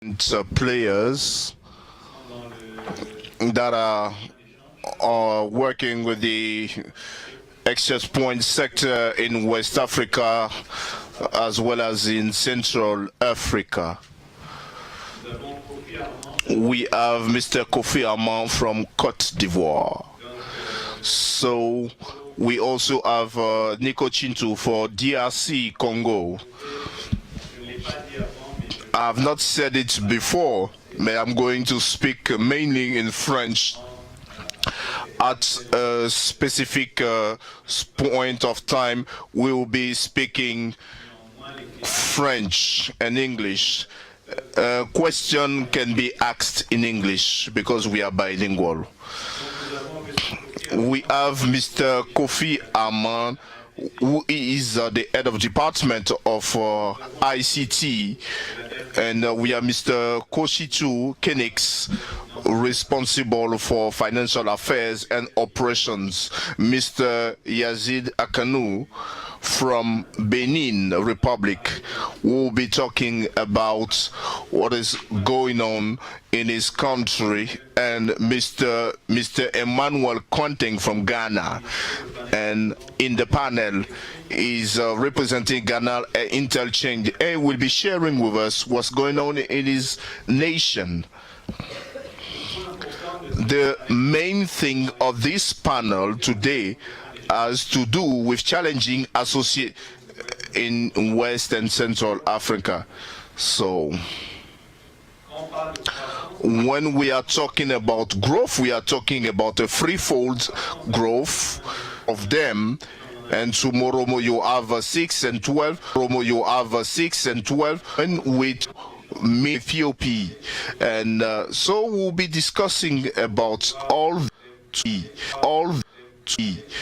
players that are working with the access point sector in West Africa as well as in Central Africa. We have Mr. Koffi Armand from Côte d'Ivoire. So we also have Nico Tshintu for DRC Congo. I have not said it before, but I'm going to speak mainly in French. At a specific point of time, we will be speaking French and English. Question can be asked in English because we are bilingual. We have Mr. Koffi Armand, who is the head of department of ICT, and we have Mr. Tshintu KINIX, responsible for financial affairs and operations, Mr. Yazid Akanho from Benin Republic, who will be talking about what is going on in his country, and Mr. Emmanuel Kwarteng from Ghana. And in the panel is representing Ghana Interchange, and will be sharing with us what's going on in his nation. The main thing of this panel today has to do with challenging associate in West and Central Africa. So when we are talking about growth, we are talking about a threefold growth of them. And tomorrow you have 6 and 12. Tomorrow you have 6 and 12, and with Ethiopia. And so we'll be discussing about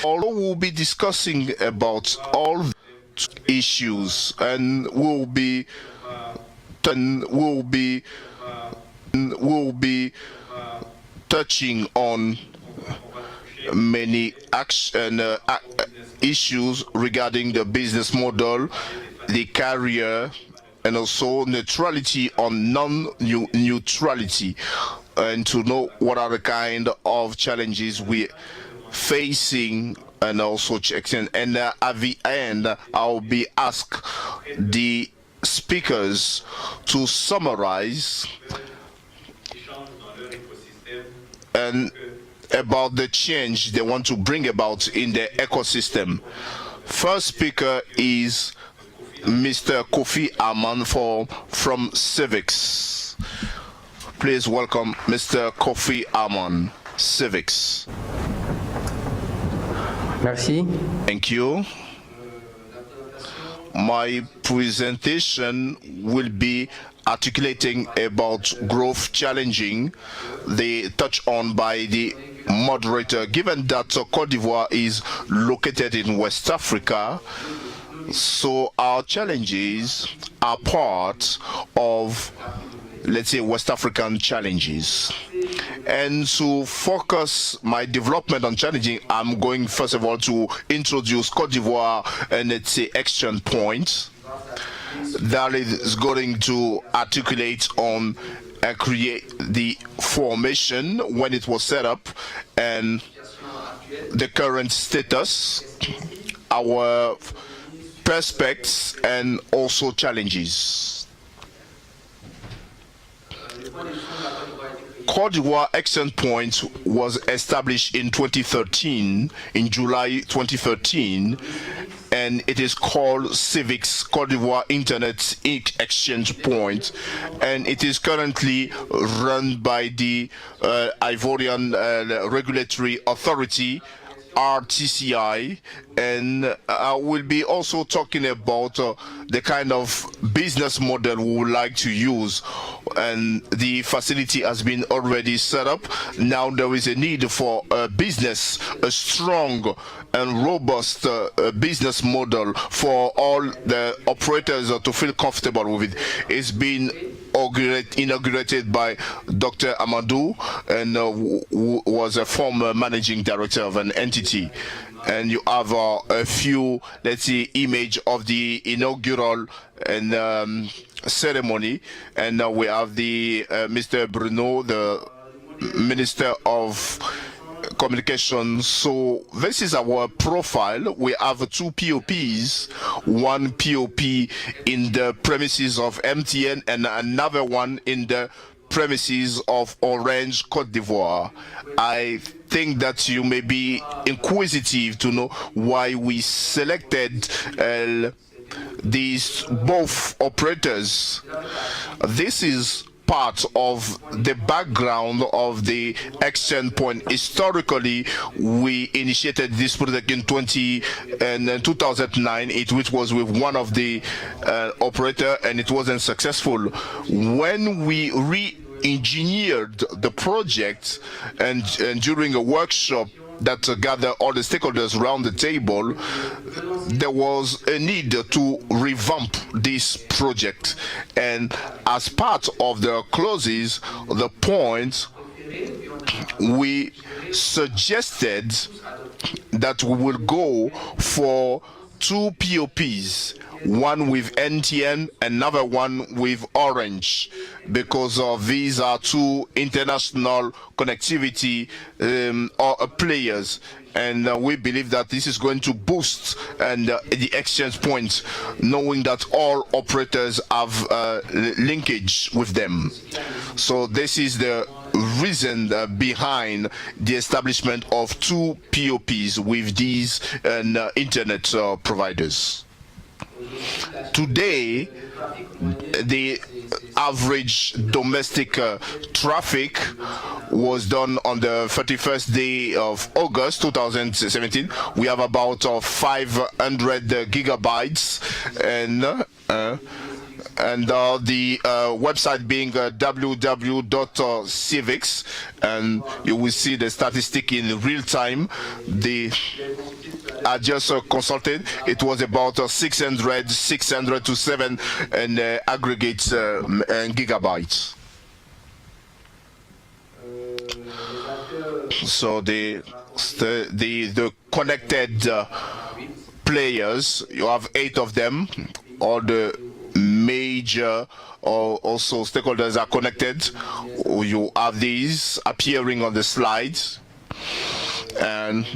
we'll be discussing about all issues, and we'll be touching on many issues regarding the business model, the career, and also neutrality on non-neutrality, and to know what are the kind of challenges we facing, and also checking. And at the end, I'll be asked the speakers to summarize and about the change they want to bring about in the ecosystem. First speaker is Mr. Koffi Armand from CIVIX. Please welcome Mr. Koffi Armand, CIVIX. Merci. Thank you. My presentation will be articulating about growth challenging, the touch on by the moderator. Given that Côte d'Ivoire is located in West Africa, so our challenges are part of, let's say, West African challenges. And to focus my development on challenging, I'm going first of all to introduce Côte d'Ivoire and let's say exchange point that is going to articulate on and create the formation when it was set up and the current status, our prospects, and also challenges. Côte d'Ivoire Exchange Point was established in 2013, in July 2013, and it is called CIVIX, Côte d'Ivoire Internet Exchange Point, and it is currently run by the Ivorian Regulatory Authority, RTCI, and I will be also talking about the kind of business model we would like to use, and the facility has been already set up. Now there is a need for a business, a strong and robust business model for all the operators to feel comfortable with it. It's been inaugurated by Dr. Amadou, and who was a former managing director of an entity. And you have a few, let's see, image of the inaugural and ceremony, and we have the Mr. Bruno, the Minister of Communication. So this is our profile. We have two POPs, one POP in the premises of MTN and another one in the premises of Orange Côte d'Ivoire. I think that you may be inquisitive to know why we selected these both operators. This is part of the background of the exchange point. Historically, we initiated this project in 2009, which was with one of the operator, and it wasn't successful. When we re-engineered the project and during a workshop that gathered all the stakeholders around the table, there was a need to revamp this project. And as part of the clauses, the point, we suggested that we will go for two POPs, one with NTN, another one with Orange, because these are two international connectivity players, and we believe that this is going to boost the exchange points, knowing that all operators have linkage with them. So this is the reason behind the establishment of two POPs with these internet providers. Today, the average domestic traffic was done on the 31st day of August 2017. We have about 500 gigabytes, and the website being www.CIVIX, and you will see the statistic in real time. I just consulted. It was about 600 to 7 and aggregate gigabytes. So the connected players, you have 8 of them. All the major also stakeholders are connected. You have these appearing on the slides, and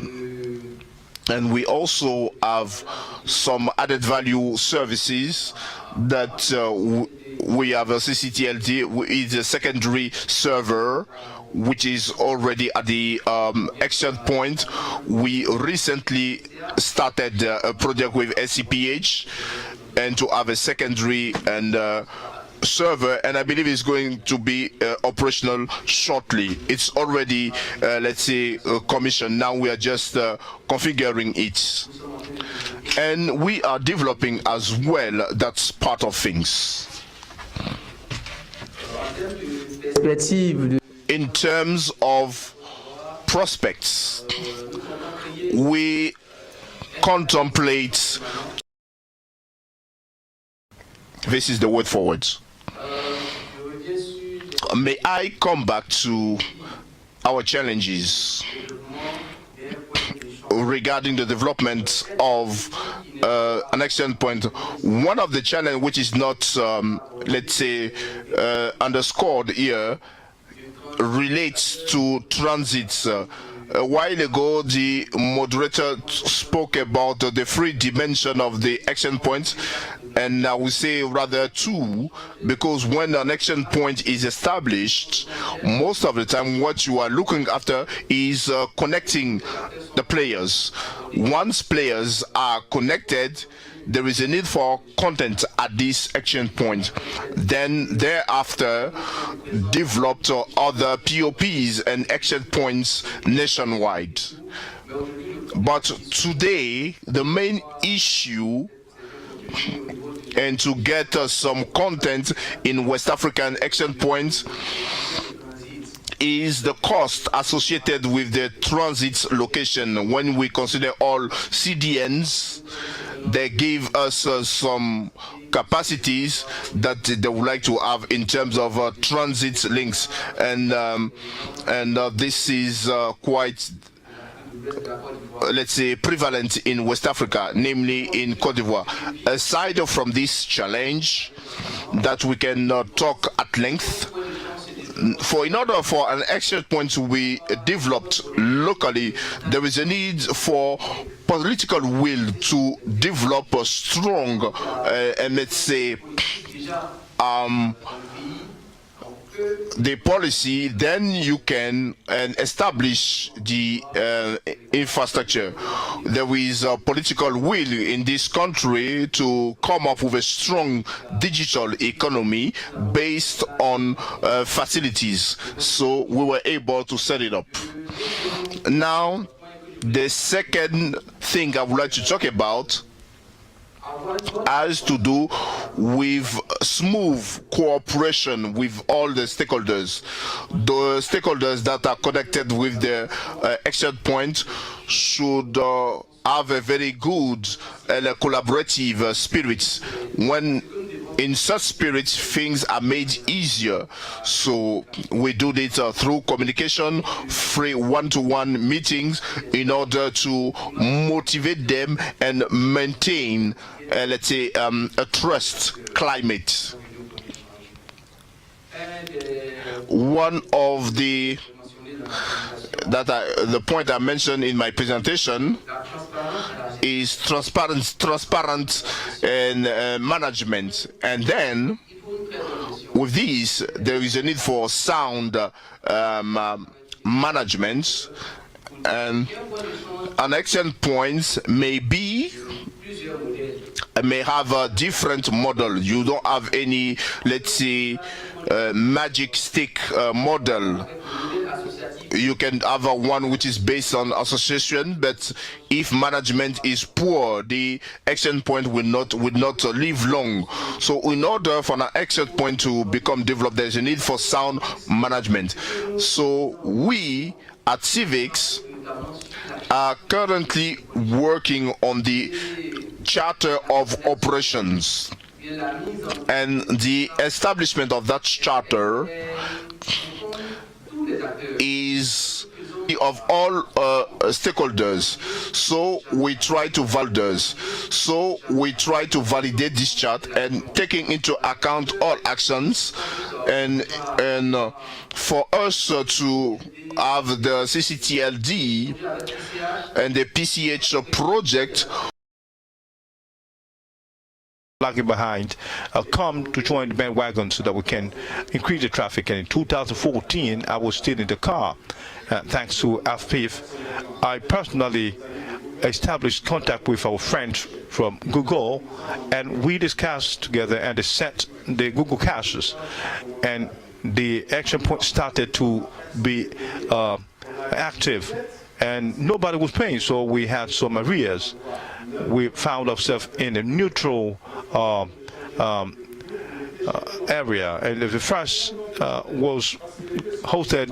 we also have some added value services that we have a CCTLD, is a secondary server, which is already at the exchange point. We recently started a project with SCPH, and to have a secondary server, and I believe it's going to be operational shortly. It's already, let's say, commissioned. Now we are just configuring it, and we are developing as well. That's part of things. In terms of prospects, we contemplate. This is the word forward. May I come back to our challenges regarding the development of an exchange point? One of the challenges which is not, let's say, underscored here relates to transits. A while ago, the moderator spoke about the 3 dimension of the exchange points, and I would say rather 2, because when an exchange point is established, most of the time what you are looking after is connecting the players. Once players are connected, there is a need for content at this exchange point. Then thereafter, developed other POPs and exchange points nationwide. But today, the main issue, and to get some content in West African exchange points, is the cost associated with the transit location. When we consider all CDNs, they give us some capacities that they would like to have in terms of transit links, and this is quite, let's say, prevalent in West Africa, namely in Cote d'Ivoire. Aside from this challenge, that we can talk at length. In order for an action point to be developed locally, there is a need for political will to develop a strong and let's say the policy. Then you can establish the infrastructure. There is a political will in this country to come up with a strong digital economy based on facilities. So we were able to set it up. Now, the second thing I would like to talk about has to do with smooth cooperation with all the stakeholders. The stakeholders that are connected with the action point should have a very good and collaborative spirit. When in such spirits, things are made easier. So we do this through communication, free one-to-one meetings, in order to motivate them and maintain, let's say, a trust climate. One of the point I mentioned in my presentation is transparent and management. And then with this, there is a need for sound management, and an action point may have a different model. You don't have any, let's say, magic stick model. You can have one which is based on association, but if management is poor, the action point will not live long. So in order for an action point to become developed, there is a need for sound management. So we at CIVIX are currently working on the Charter of Operations, and the establishment of that charter is of all stakeholders. So we try to validate this chart and taking into account all actions, and for us to have the CCTLD and the PCH project lagging behind come to join the bandwagon so that we can increase the traffic. And in 2014, I was still in the car. Thanks to FPIF, I personally established contact with our friends from Google, and we discussed together and they set the Google caches, and the action point started to be active, and nobody was paying, so we had some arrears. We found ourselves in a neutral area, and the first was hosted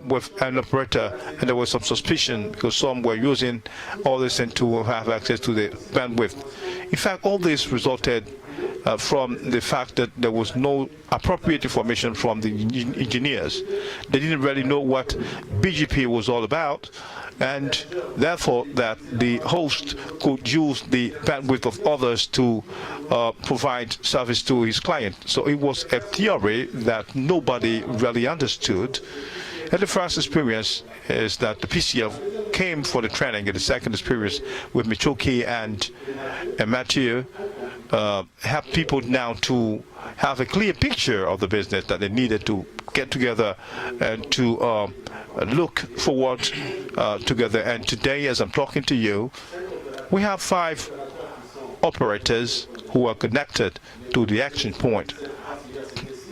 with an operator, and there was some suspicion because some were using all this and to have access to the bandwidth. In fact, all this resulted from the fact that there was no appropriate information from the engineers. They didn't really know what BGP was all about, and therefore that the host could use the bandwidth of others to provide service to his client. So it was a theory that nobody really understood. And the first experience is that the PCF came for the training, and the second experience with Michoki and Mathieu help people now to have a clear picture of the business that they needed to get together and to look forward together. And today, as I'm talking to you, we have 5 operators who are connected to the action point.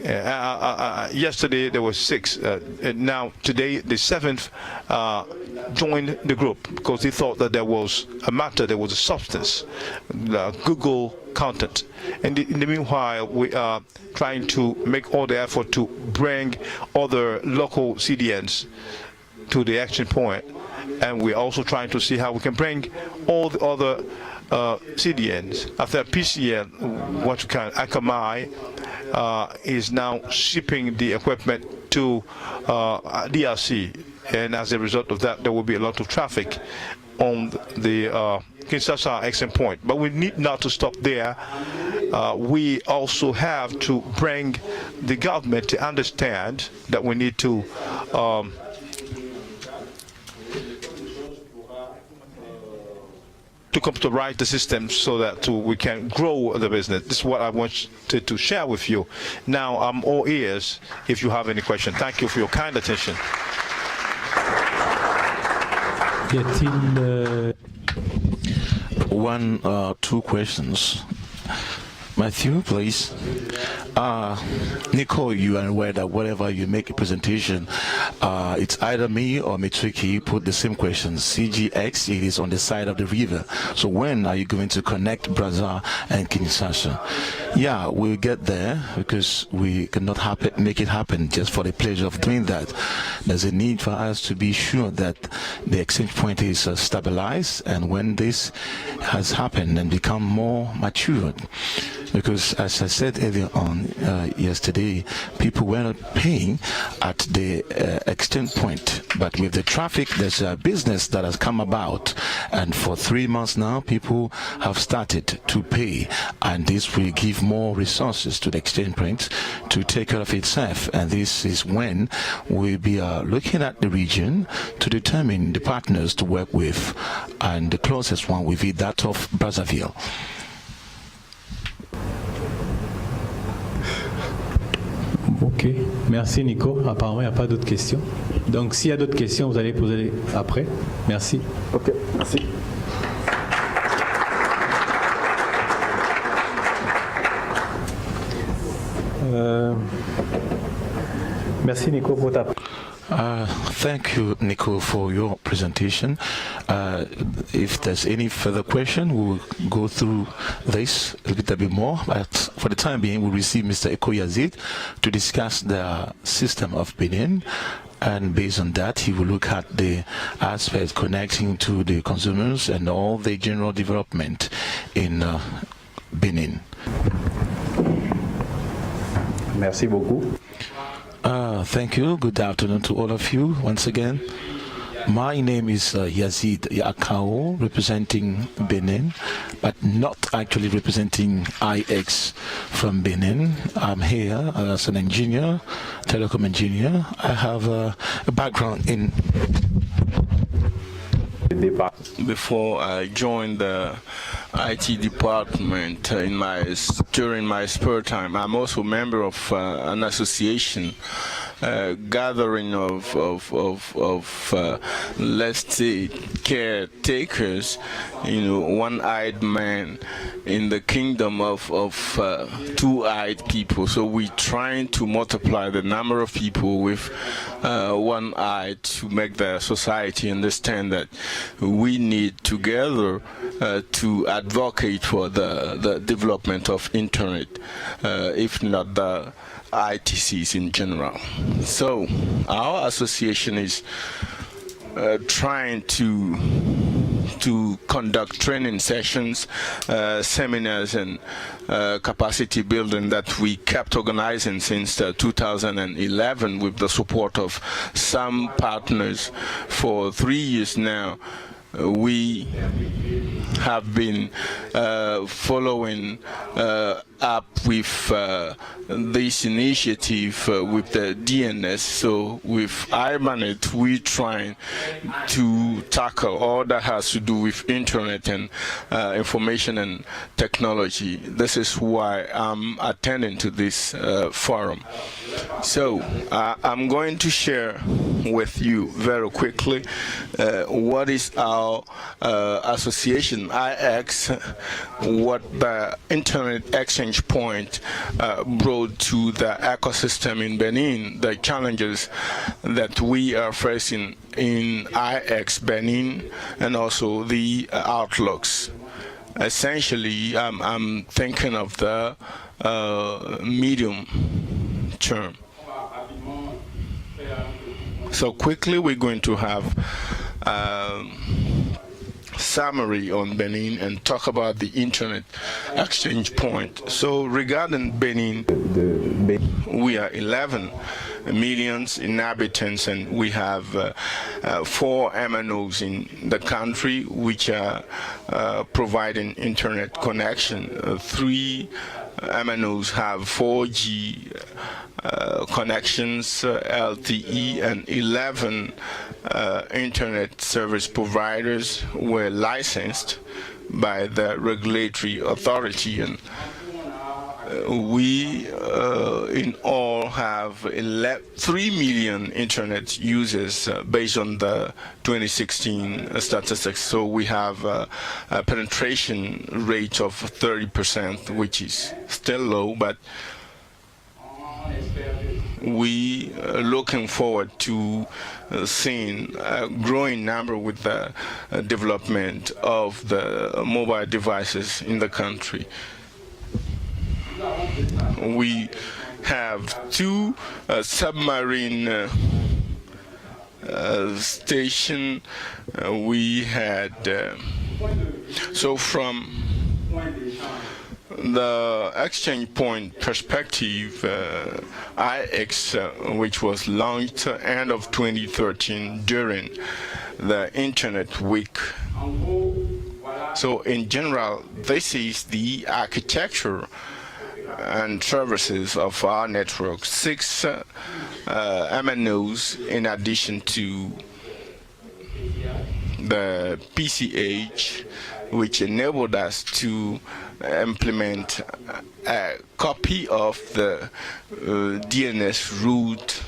Yesterday there were 6, and now today the 7th joined the group because he thought that there was a matter, there was a substance, Google content. And in the meanwhile, we are trying to make all the effort to bring other local CDNs to the action point, and we're also trying to see how we can bring all the other CDNs. After PCN, what you can, Akamai is now shipping the equipment to DRC, and as a result of that, there will be a lot of traffic on the Kinshasa action point. But we need not to stop there. we also have to bring the government to understand that we need to computerize the system so that we can grow the business. This is what I wanted to share with you. Now I'm all ears if you have any question. Thank you for your kind attention. One or two questions. Matthew, please. Nico, you are aware that whenever you make a presentation, it's either me or Mitriki put the same question. CGX, it is on the side of the river. So when are you going to connect Brazza and Kinshasa? Yeah, we'll get there because we cannot make it happen just for the pleasure of doing that. There's a need for us to be sure that the exchange point is stabilized, and when this has happened and become more matured, because as I said earlier on yesterday, people were not paying at the exchange point, but with the traffic, there's a business that has come about, and for 3 months now, people have started to pay, and this will give more resources to the exchange point to take care of itself. And this is when we'll be looking at the region to determine the partners to work with, and the closest one will be that of Brazzaville. Ok, merci Nico. Apparemment, il n'y a pas d'autres questions. Donc, s'il y a d'autres questions, vous allez poser après. Merci. Ok, merci. Merci Nico pour ta... Thank you, Nico, for your presentation. If there's any further question, we'll go through this a little bit more. But for the time being, we'll receive Mr. Yazid to discuss the system of Benin. And based on that, he will look at the aspects connecting to the consumers and all the general development in Benin. Merci beaucoup. Thank you. Good afternoon to all of you once again. My name is Yazid Akanho, representing Benin, but not actually representing IX from Benin. I'm here as an engineer, telecom engineer. I have a background in... Before I joined the IT department during my spare time, I'm also a member of an association gathering of let's say caretakers, one-eyed man in the kingdom of two-eyed people. So we're trying to multiply the number of people with one eye to make the society understand that we need together to advocate for the development of internet, if not the ITCs in general. So our association is trying to conduct training sessions, seminars, and capacity building that we kept organizing since 2011 with the support of some partners. For 3 years now, we have been following up with this initiative with the DNS. So with Igbanet, we're trying to tackle all that has to do with internet and information and technology. This is why I'm attending to this forum. So I'm going to share with you very quickly what is our association, IX, what the Internet Exchange Point brought to the ecosystem in Benin, the challenges that we are facing in IX Benin, and also the outlooks. Essentially, I'm thinking of the medium term. So quickly, we're going to have summary on Benin and talk about the internet exchange point. So regarding Benin, we are 11 million inhabitants, and we have 4 MNOs in the country which are providing internet connection. 3 MNOs have 4G connections, LTE, and 11 internet service providers were licensed by the regulatory authority, and we in all have 3 million internet users based on the 2016 statistics. So we have a penetration rate of 30%, which is still low, but we are looking forward to seeing a growing number with the development of the mobile devices in the country. We have 2 submarine stations. We had so from the exchange point perspective, IX, which was launched end of 2013 during the Internet Week. So in general, this is the architecture and services of our network. 6 MNOs in addition to the PCH, which enabled us to implement a copy of the DNS route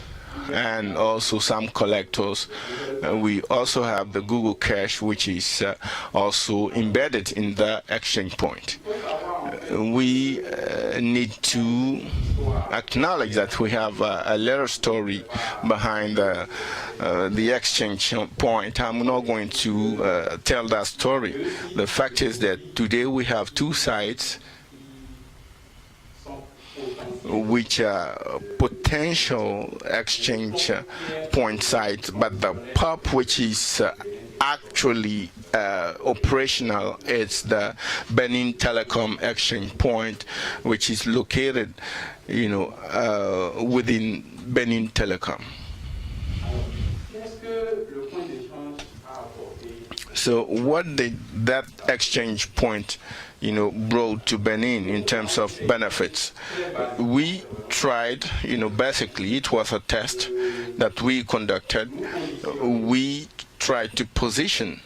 and also some collectors. We also have the Google Cache, which is also embedded in the exchange point. We need to acknowledge that we have a little story behind the exchange point. I'm not going to tell that story. The fact is that today we have 2 sites which are potential exchange point sites, but the POP which is actually operational is the Benin Telecom exchange point, which is located, within Benin Telecom. So what did that exchange point brought to Benin in terms of benefits? We tried, basically it was a test that we conducted. We tried to position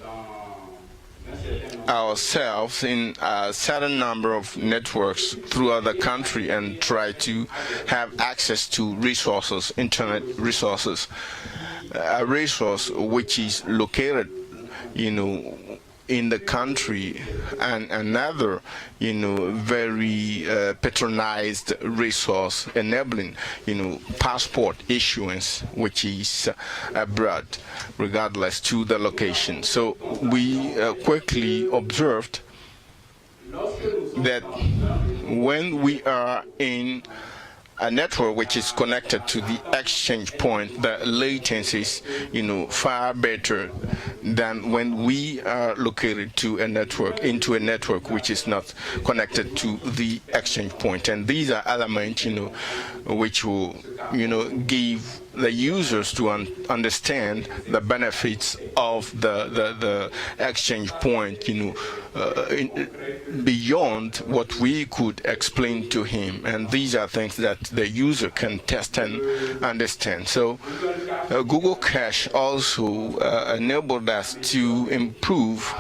ourselves in a certain number of networks throughout the country and try to have access to resources, internet resources, a resource which is located in the country, and another very patronized resource enabling passport issuance, which is abroad regardless to the location. So we quickly observed that when we are in a network which is connected to the exchange point, the latency is far better than when we are located to a network, into a network which is not connected to the exchange point. And these are elements which will give the users to understand the benefits of the exchange point beyond what we could explain to him. And these are things that the user can test and understand. So Google Cache also enabled us to improve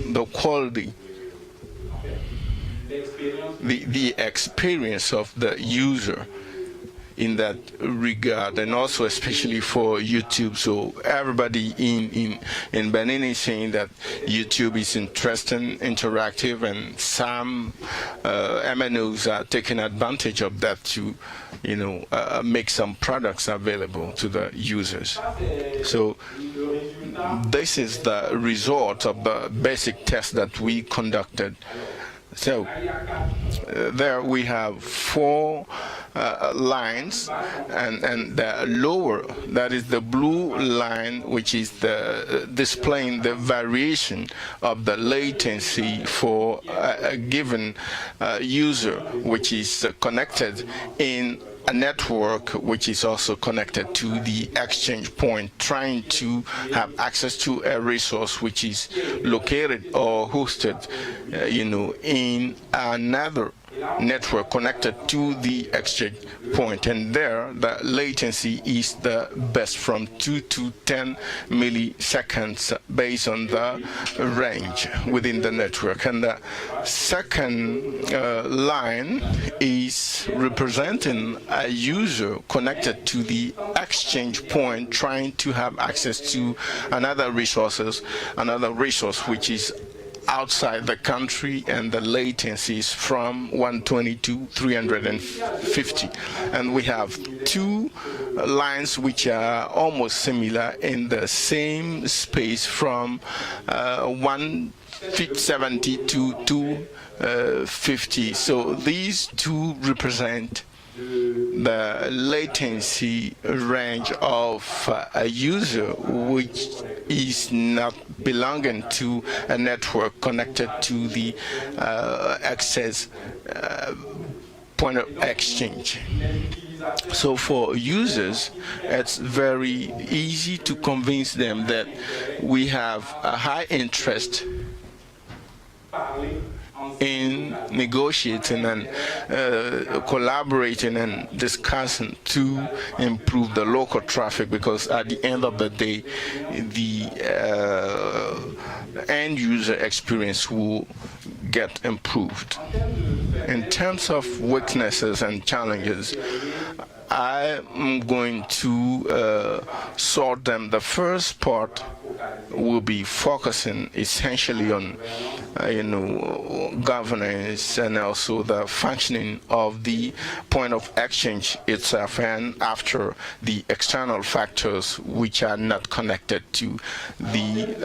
the quality, the experience of the user in that regard, and also especially for YouTube. So everybody in Benin is saying that YouTube is interesting, interactive, and some MNOs are taking advantage of that to make some products available to the users. So this is the result of the basic test that we conducted So there we have 4 lines, and the lower, that is the blue line, which is the displaying the variation of the latency for a given user, which is connected in a network which is also connected to the exchange point, trying to have access to a resource which is located or hosted, in another network connected to the exchange point, and there the latency is the best, from 2 to 10 milliseconds based on the range within the network. And the second line is representing a user connected to the exchange point trying to have access to another resource which is outside the country, and the latency is from 120 to 350. And we have 2 lines which are almost similar in the same space, from 170 to 250. So these 2 represent the latency range of a user which is not belonging to a network connected to the access point of exchange. So for users, it's very easy to convince them that we have a high interest in negotiating and collaborating and discussing to improve the local traffic, because at the end of the day, the end user experience will get improved. In terms of weaknesses and challenges, I'm going to sort them. The first part will be focusing essentially on governance and also the functioning of the point of exchange itself, and after the external factors which are not connected to the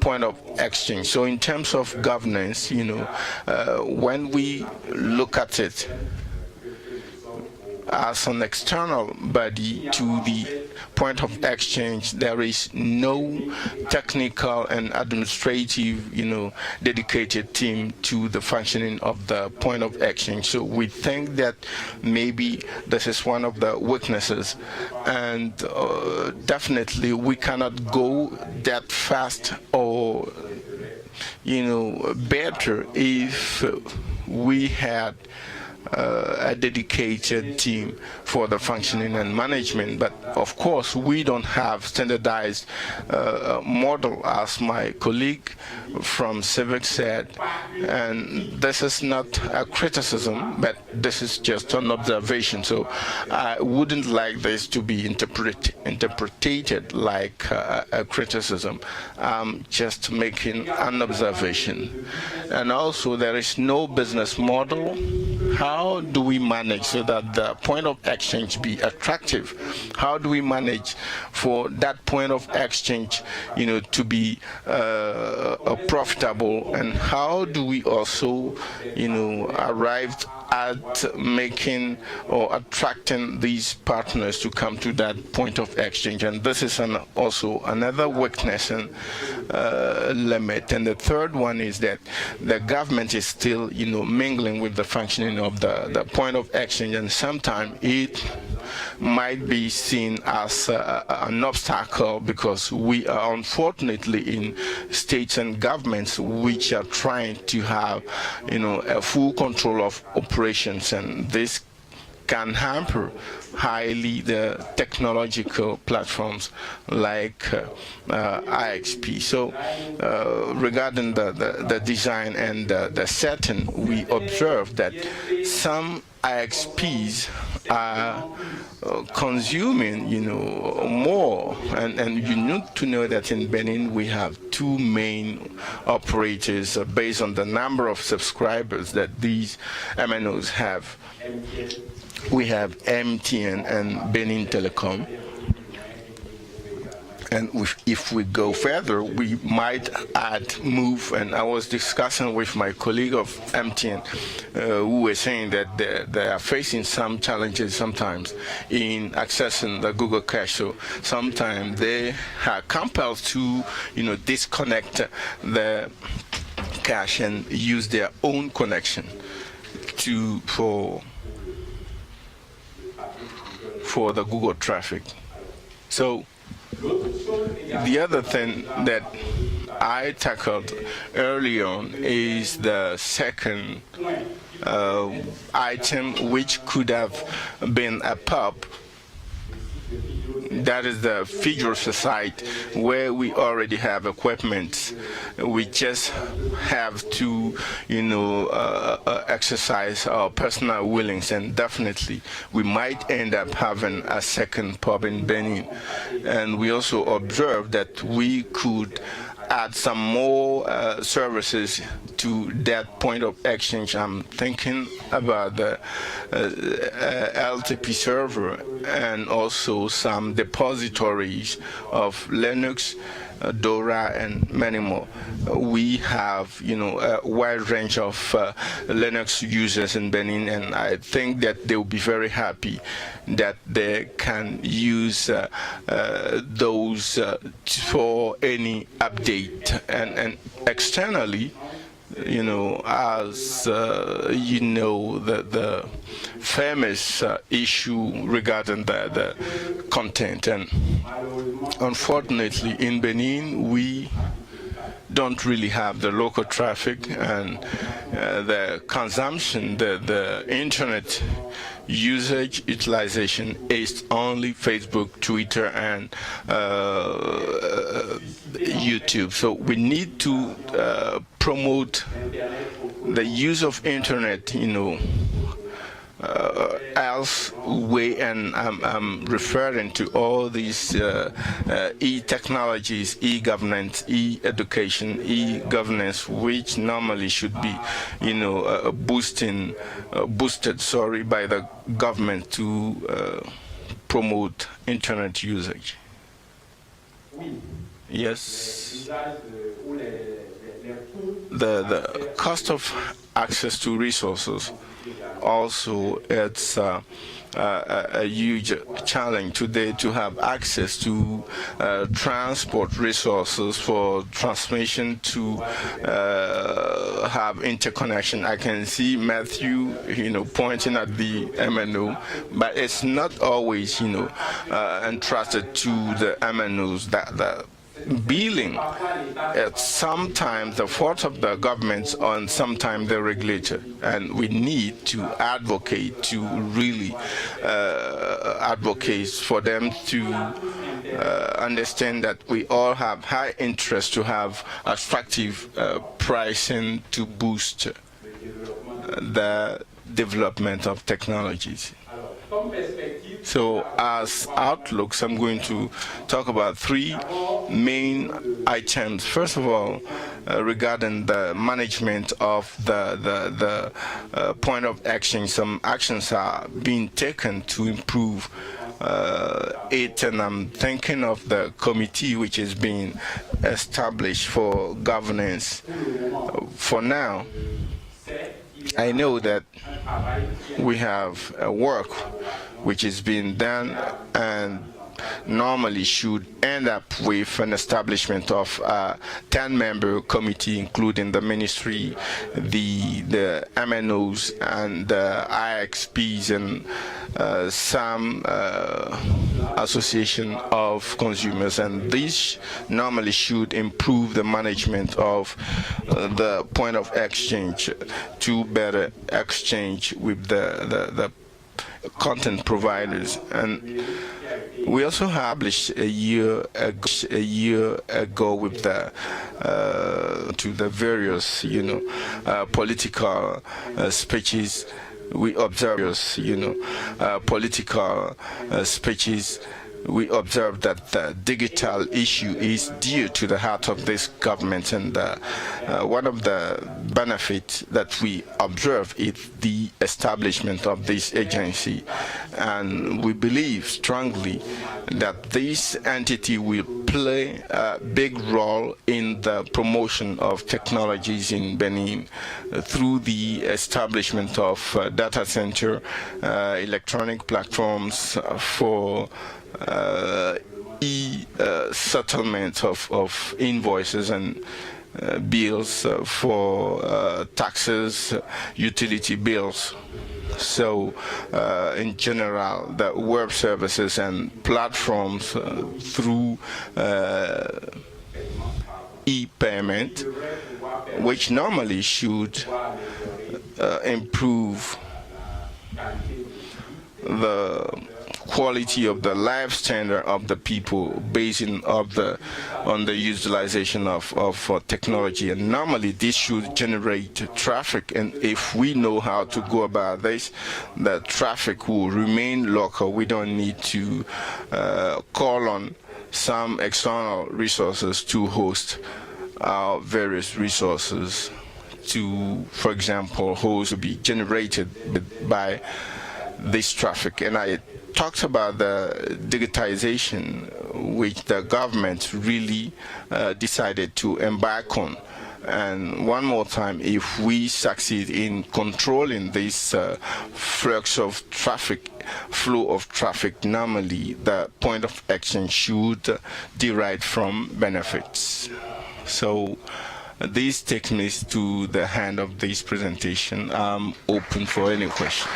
point of exchange. So in terms of governance, when we look at it as an external body to the point of exchange, there is no technical and administrative, dedicated team to the functioning of the point of exchange. So we think that maybe this is one of the weaknesses, and definitely we cannot go that fast or, better if we had a dedicated team for the functioning and management. But of course, we don't have standardized model, as my colleague from CIVIX said, and this is not a criticism, but this is just an observation. So I wouldn't like this to be interpreted like a criticism. I'm just making an observation. And also, there is no business model. How do we manage so that the point of exchange be attractive? How do we manage for that point of exchange, to be profitable? And how do we also, arrive at making or attracting these partners to come to that point of exchange? And this is also another weakness and limit. And the third one is that the government is still, mingling with the functioning of the point of exchange, and sometimes it might be seen as an obstacle, because we are unfortunately in states and governments which are trying to have, a full control of operations, and this can hamper highly the technological platforms like IXP. So regarding the design and the setting, we observe that some IXPs are consuming, more, and you need to know that in Benin we have 2 main operators based on the number of subscribers that these MNOs have. We have MTN and Benin Telecom, And if we go further, we might move, and I was discussing with my colleague of MTN, who were saying that they are facing some challenges sometimes in accessing the Google cache. So sometimes they are compelled to, disconnect the cache and use their own connection for the Google traffic. So the other thing that I tackled early on is the second item, which could have been a pub. That is the figure site where we already have equipment. We just have to, exercise our personal willings, and definitely we might end up having a second pub in Benin. And we also observed that we could add some more services to that point of exchange. I'm thinking about the LTP server and also some depositories of Linux, Dora, and many more. We have, a wide range of Linux users in Benin, and I think that they will be very happy that they can use those for any update. And externally, as the famous issue regarding the content. And unfortunately, in Benin, we don't really have the local traffic, and the consumption, the internet usage utilization is only Facebook, Twitter, and YouTube. So we need to promote the use of internet, else way, and I'm referring to all these e-technologies, e-governance, e-education, e-governance, which normally should be, boosted, by the government to promote internet usage. Yes. The cost of access to resources also, it's a huge challenge today to have access to transport resources for transmission, to have interconnection. I can see Matthew, pointing at the MNO, but it's not always, entrusted to the MNOs that billing. It's sometimes the fault of the government and sometimes the regulator, and we need to advocate, to really advocate for them to understand that we all have high interest to have attractive pricing to boost the development of technologies. So as outlooks, I'm going to talk about three main items. First of all, regarding the management of the point of action, some actions are being taken to improve it, and I'm thinking of the committee which is being established for governance. For now, I know that we have work which is being done, and normally should end up with an establishment of a 10-member committee, including the ministry, the MNOs, and the IXPs, and some association of consumers. And this normally should improve the management of the point of exchange to better exchange with the content providers. And we also established a year ago with the to the various political speeches. We observe political speeches we observe that the digital issue is dear to the heart of this government, and one of the benefits that we observe is the establishment of this agency, and we believe strongly that this entity will play a big role in the promotion of technologies in Benin through the establishment of data center, electronic platforms for e-settlement of invoices and bills for taxes, utility bills. So in general, the web services and platforms through e-payment, which normally should improve the quality of the life standard of the people based on the utilization of technology. And normally this should generate traffic, and if we know how to go about this, the traffic will remain local. We don't need to call on some external resources to host our various resources to, for example, hosts be generated by this traffic. And I talked about the digitization which the government really decided to embark on. And one more time, if we succeed in controlling this flow of traffic, normally the point of action should derive from benefits. So this takes me to the end of this presentation. I'm open for any question.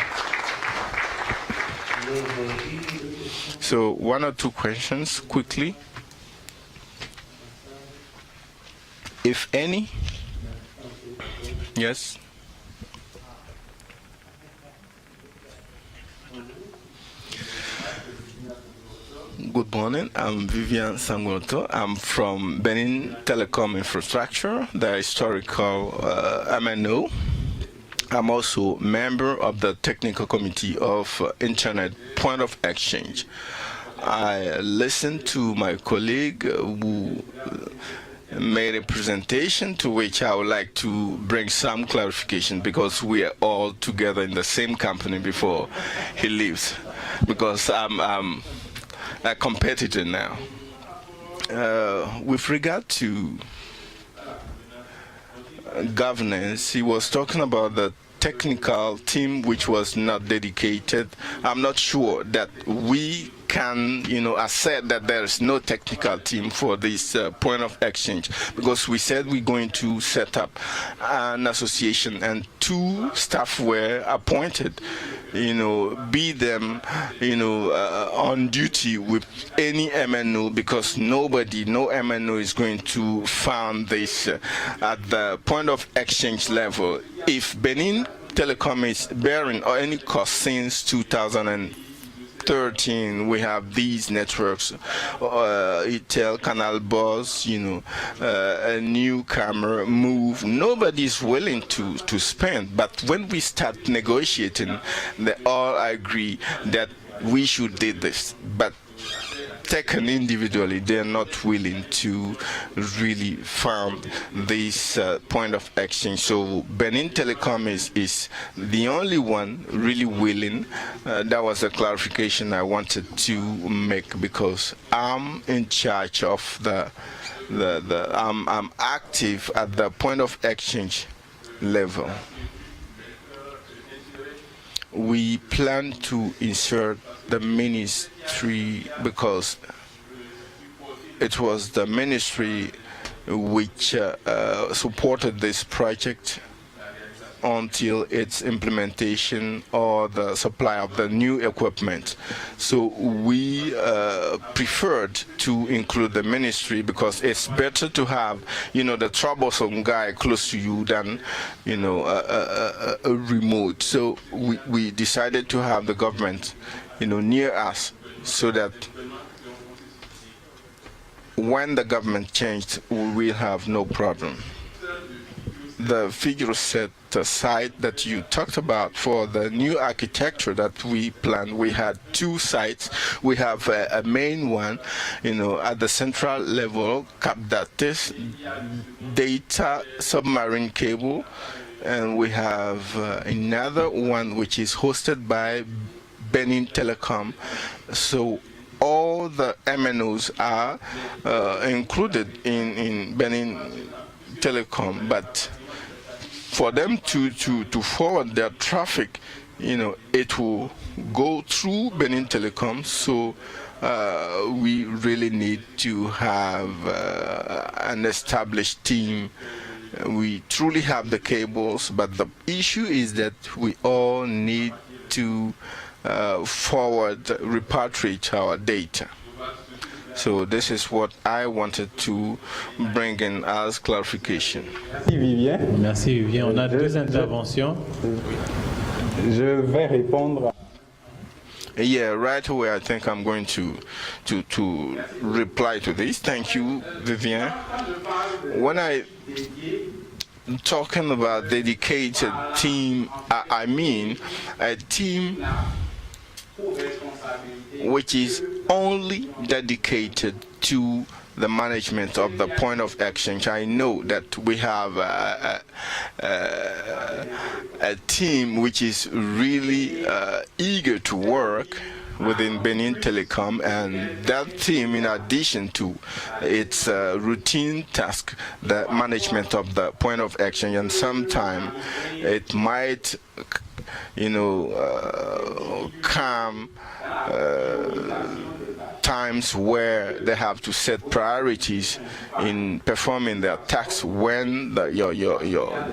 So one or two questions quickly, if any. Yes. Good morning, I'm Vivian Sangoto. I'm from Benin Telecom Infrastructure, the historical MNO. I'm also member of the technical committee of Internet Point of Exchange. I listened to my colleague who made a presentation to which I would like to bring some clarification, because we are all together in the same company before he leaves, because I'm a competitor now. With regard to governance, he was talking about the technical team which was not dedicated. I'm not sure that we can, assert that there is no technical team for this point of exchange, because we said we're going to set up an association and 2 staff were appointed, be them, on duty with any MNO, because no MNO is going to found this at the point of exchange level. If Benin Telecom is bearing or any cost since 2013, we have these networks, ETEL, Canal Bus, a new camera, Move. Nobody's willing to spend. But when we start negotiating, they all agree that we should do this. But taken individually, they're not willing to really found this point of exchange. So Benin Telecom is the only one really willing. That was a clarification I wanted to make, because I'm in charge of I'm active at the point of exchange level. We plan to insert the ministry, because it was the ministry which supported this project until its implementation or the supply of the new equipment. So we preferred to include the ministry, because it's better to have, the troublesome guy close to you than, a remote. So we decided to have the government, near us, so that when the government changed, we will have no problem. the figure set site that you talked about for the new architecture that we planned, we had two sites. We have a main one, at the central level, this data submarine cable, and we have another one which is hosted by Benin Telecom. So all the MNOs are included in Benin Telecom, but for them to forward their traffic, it will go through Benin Telecom. So we really need to have an established team. We truly have the cables, but the issue is that we all need to repatriate our data. So this is what I wanted to bring in as clarification. Merci Vivien. Merci Vivien. On a deux interventions. Je vais répondre. Yeah, right away I think I'm going to reply to this. Thank you, Vivien. When I talking about dedicated team, I mean a team which is only dedicated to the management of the point of exchange. I know that we have a team which is really eager to work within Benin Telecom, and that team, in addition to its routine task, the management of the point of exchange, and sometimes it might come times where they have to set priorities in performing their tasks when your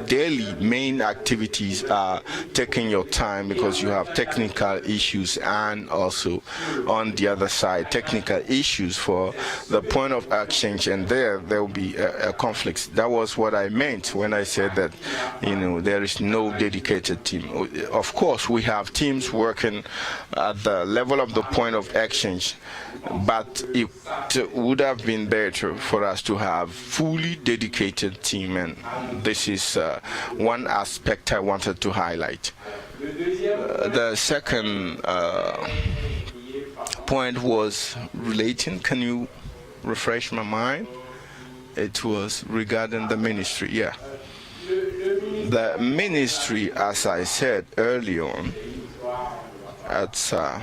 daily main activities are taking your time, because you have technical issues, and also on the other side technical issues for the point of exchange, and there will be a conflict. That was what I meant when I said that there is no dedicated team. Of course we have teams working at the level of the point of exchange, but it would have been better for us to have fully dedicated team, and this is one aspect I wanted to highlight. The second point was relating, can you refresh my mind? It was regarding the ministry. Yeah, the ministry, as I said earlier on, it's a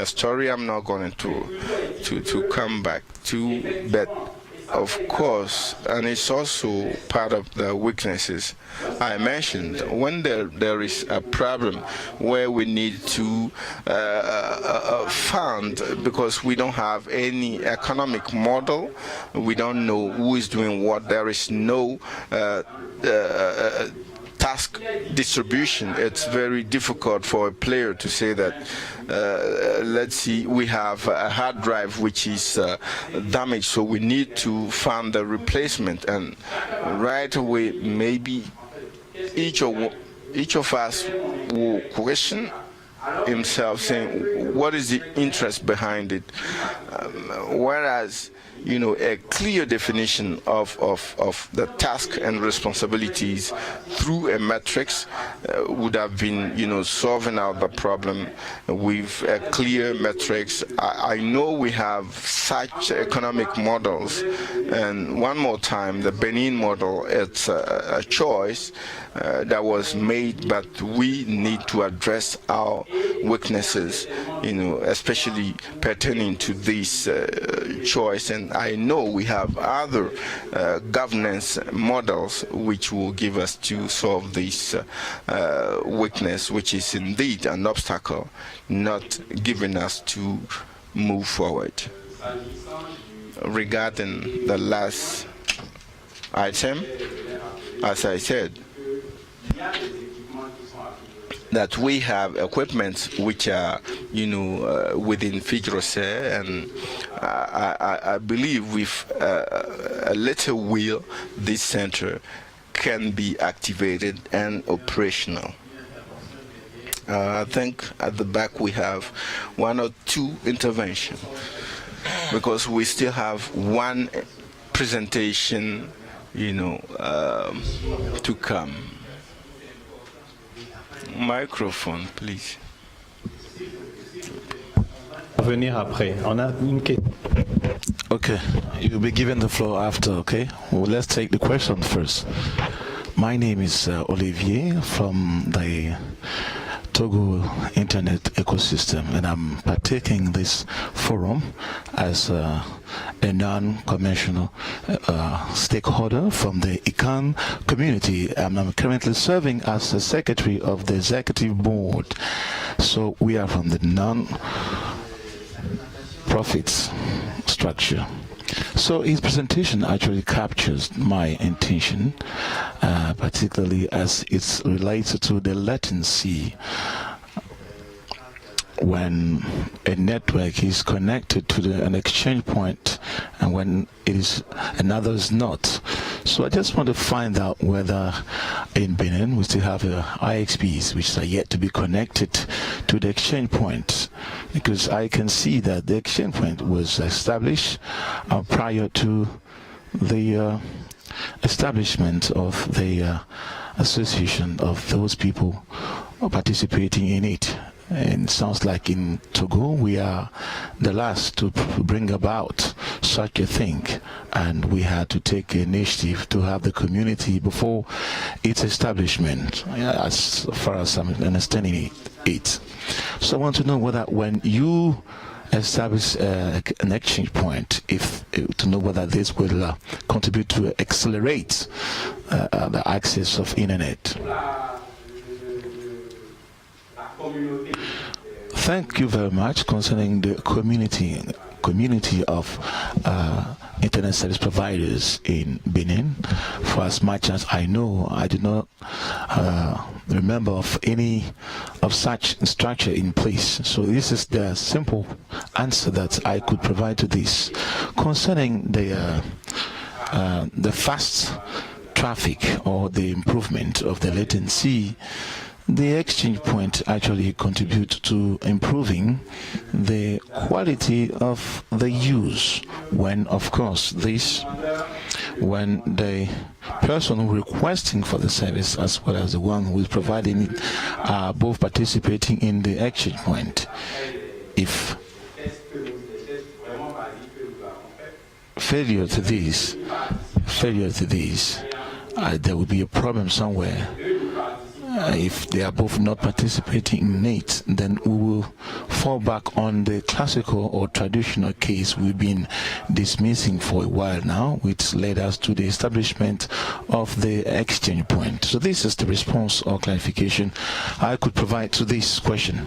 story I'm not going to come back to, but of course, and it's also part of the weaknesses I mentioned. When there is a problem where we need to fund, because we don't have any economic model, we don't know who is doing what, there is no task distribution, it's very difficult for a player to say that, let's see, we have a hard drive which is damaged, so we need to fund the replacement, and right away maybe each of us will question himself, saying what is the interest behind it, whereas a clear definition of the task and responsibilities through a matrix would have been, solving out the problem with a clear matrix. I know we have such economic models, and one more time, the Benin model, it's a choice that was made, but we need to address our weaknesses, especially pertaining to this choice. And I know we have other governance models which will give us to solve this weakness, which is indeed an obstacle, not giving us to move forward. Regarding the last item, as I said, that we have equipment which are, within Fidrose, and I believe with a little will, this center can be activated and operational. I think at the back we have one or two interventions, because we still have one presentation to come. Microphone, please. Venir après. On a une question. Okay, you'll be given the floor after, okay? Well, let's take the question first. My name is Olivier from the Togo Internet ecosystem, and I'm partaking this forum as a non-conventional stakeholder from the ICANN community, and I'm currently serving as a secretary of the executive board. So we are from the non-profits structure. So his presentation actually captures my intention, particularly as it's related to the latency when a network is connected to an exchange point and when it is another is not. So I just want to find out whether in Benin we still have IXPs which are yet to be connected to the exchange point, because I can see that the exchange point was established prior to the establishment of the association of those people participating in it. And it sounds like in Togo we are the last to bring about such a thing, and we had to take initiative to have the community before its establishment, as far as I'm understanding it. So I want to know whether when you establish an exchange point, to know whether this will contribute to accelerate the access of internet. Thank you very much. Concerning the community of internet service providers in Benin, for as much as I know, I do not remember of any of such structure in place. So this is the simple answer that I could provide to this. Concerning the fast traffic or the improvement of the latency, the exchange point actually contributes to improving the quality of the use when, of course, when the person requesting for the service as well as the one who is providing it are both participating in the exchange point. If failure to this, there will be a problem somewhere. If they are both not participating in it, then we will fall back on the classical or traditional case we've been dismissing for a while now, which led us to the establishment of the exchange point. So this is the response or clarification I could provide to this question.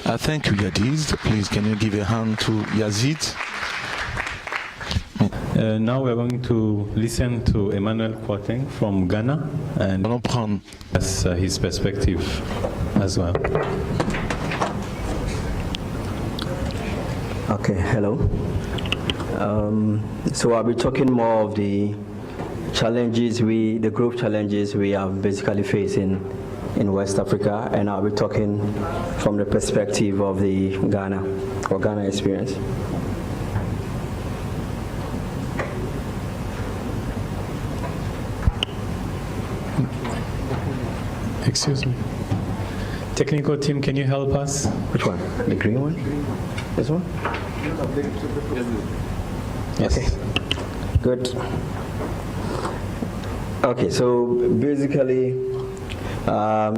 Thank you, Yazid. Please, can you give a hand to Yazid? Now we're going to listen to Emmanuel Kwarteng from Ghana, and that's his perspective as well. Okay, hello. So I'll be talking more of the challenges the group challenges we are basically facing in West Africa, and I'll be talking from the perspective of the Ghana experience. Excuse me. Technical team, can you help us? Which one? The green one? This one? Yes. Okay. Good. Okay, so basically,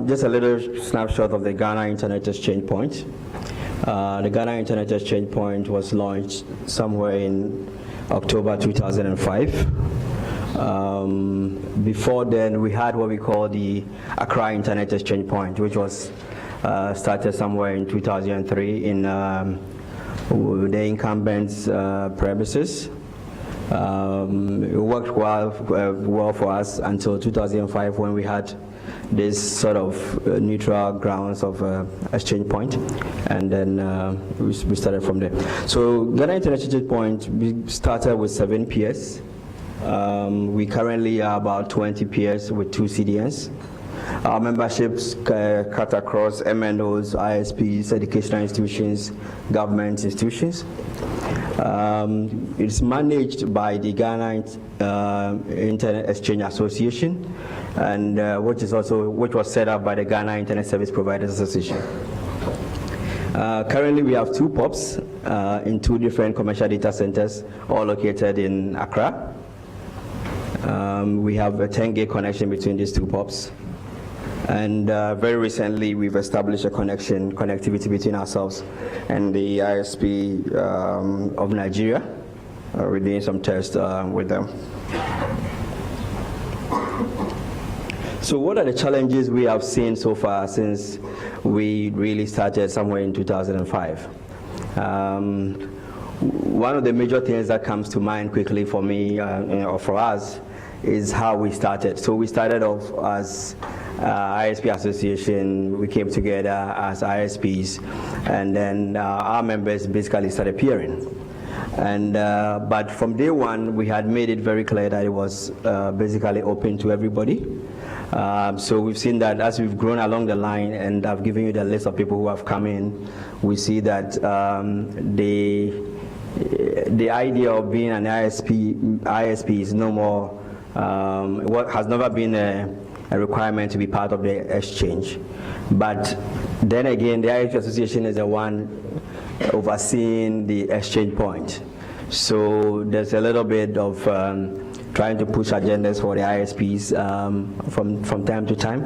just a little snapshot of the Ghana Internet Exchange Point. The Ghana Internet Exchange Point was launched somewhere in October 2005. Before then, we had what we call the Accra Internet Exchange Point, which was started somewhere in 2003 in the incumbent's premises. It worked well for us until 2005, when we had this sort of neutral grounds of exchange point, and then we started from there. So Ghana Internet Exchange Point, we started with 7 peers. We currently are about 20 peers with 2 CDNs. Our memberships cut across MNOs, ISPs, educational institutions, government institutions. It's managed by the Ghana Internet Exchange Association, and which was set up by the Ghana Internet Service Providers Association. Currently, we have 2 POPs in 2 different commercial data centers, all located in Accra. We have a 10 gig connection between these 2 POPs. And very recently, we've established a connectivity between ourselves and the ISP of Nigeria. We're doing some tests with them. So what are the challenges we have seen so far since we really started somewhere in 2005? One of the major things that comes to mind quickly for me or for us is how we started. So we started off as ISP Association. We came together as ISPs, and then our members basically started appearing. And but from day one, we had made it very clear that it was basically open to everybody. So we've seen that as we've grown along the line, and I've given you the list of people who have come in, we see that the idea of being an ISP is no more, what has never been a requirement to be part of the exchange. But then again, the ISP Association is the one overseeing the exchange point. So there's a little bit of trying to push agendas for the ISPs from time to time.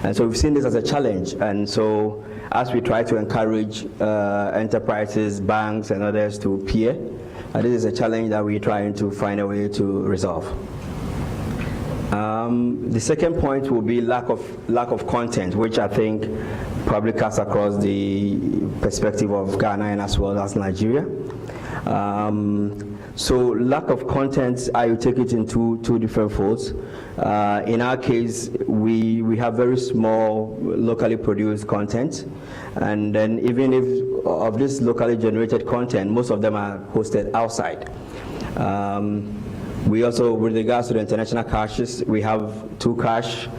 And so we've seen this as a challenge. And so as we try to encourage enterprises, banks, and others to peer, this is a challenge that we're trying to find a way to resolve. The second point will be lack of content, which I think probably cuts across the perspective of Ghana and as well as Nigeria. So lack of content, I will take it in two different folds. In our case, we have very small locally produced content, and then even if of this locally generated content, most of them are hosted outside. We also, with regards to the international caches, we have 2 cache,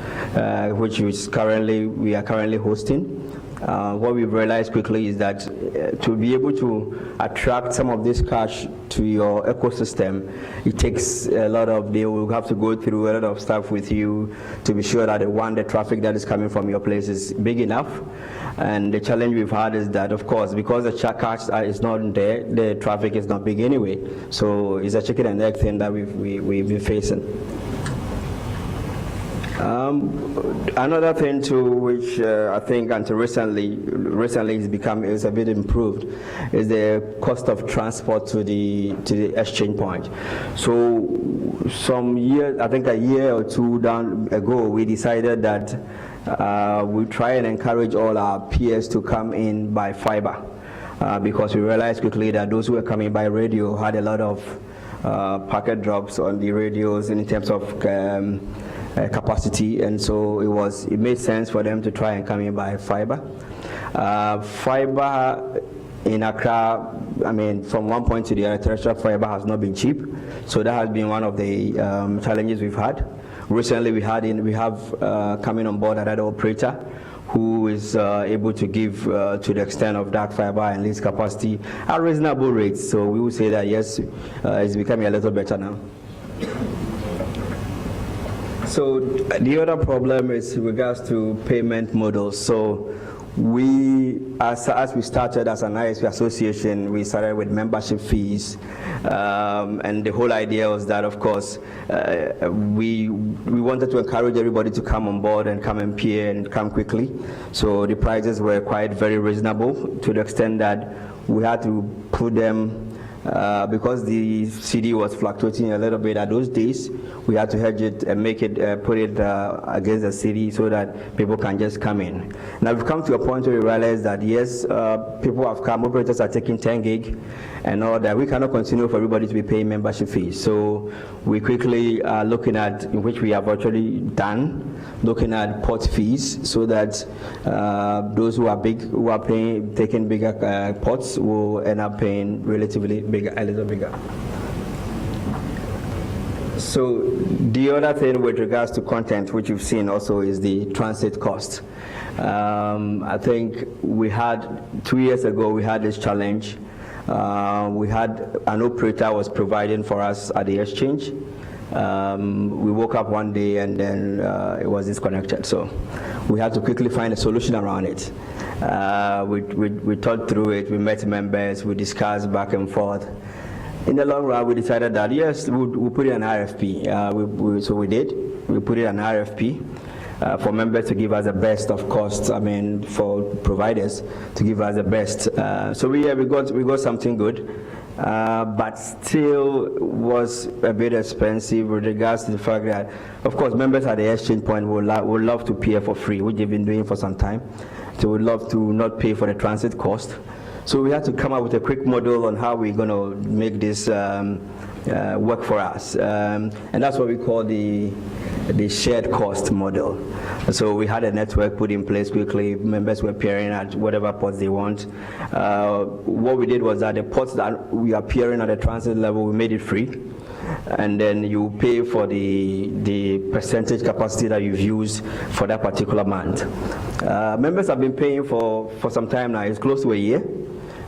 which we are currently hosting. What we've realized quickly is that to be able to attract some of this cache to your ecosystem, it takes a lot of, they will have to go through a lot of stuff with you to be sure that the traffic that is coming from your place is big enough. And the challenge we've had is that, of course, because the cache is not there, the traffic is not big anyway. So it's a chicken and egg thing that we've been facing. Another thing too, which I think until recently is a bit improved, is the cost of transport to the exchange point. So some years, I think a year or 2 ago, we decided that we try and encourage all our peers to come in by fiber, because we realized quickly that those who were coming by radio had a lot of packet drops on the radios in terms of capacity, and so it made sense for them to try and come in by fiber. Fiber in Accra, I mean, from one point to the other, terrestrial fiber has not been cheap, so that has been one of the challenges we've had. Recently, we have coming on board another operator who is able to give to the extent of dark fiber and lease capacity at reasonable rates. So we would say that yes, it's becoming a little better now. So the other problem is in regards to payment models. So we, as we started as an ISP association, we started with membership fees, and the whole idea was that, of course, we wanted to encourage everybody to come on board and come and peer and come quickly. So the prices were very reasonable, to the extent that we had to put them, because the CD was fluctuating a little bit at those days, we had to hedge it and make it, put it against the CD so that people can just come in. Now we've come to a point where we realize that yes, people have come, operators are taking 10 gig and all that. We cannot continue for everybody to be paying membership fees. So we quickly are looking at, in which we have actually done, looking at port fees so that those who are taking bigger ports will end up paying relatively bigger, a little bigger. So the other thing with regards to content, which you've seen also, is the transit cost. I think we had 2 years ago, we had this challenge. We had an operator was providing for us at the exchange. We woke up one day and then it was disconnected. So we had to quickly find a solution around it. We thought through it, we met members, we discussed back and forth. In the long run, we decided that yes, we'll put in an RFP. So we did. We put in an RFP for members to give us the best of costs. I mean, for providers to give us the best. So we got something good, but still was a bit expensive with regards to the fact that, of course, members at the exchange point would love to peer for free, which they've been doing for some time. So would love to not pay for the transit cost. So we had to come up with a quick model on how we're going to make this work for us. And that's what we call the shared cost model. So we had a network put in place quickly. Members were peering at whatever ports they want. What we did was that the ports that we are peering at the transit level, we made it free. And then you pay for the percentage capacity that you've used for that particular month. Members have been paying for some time now. It's close to a year.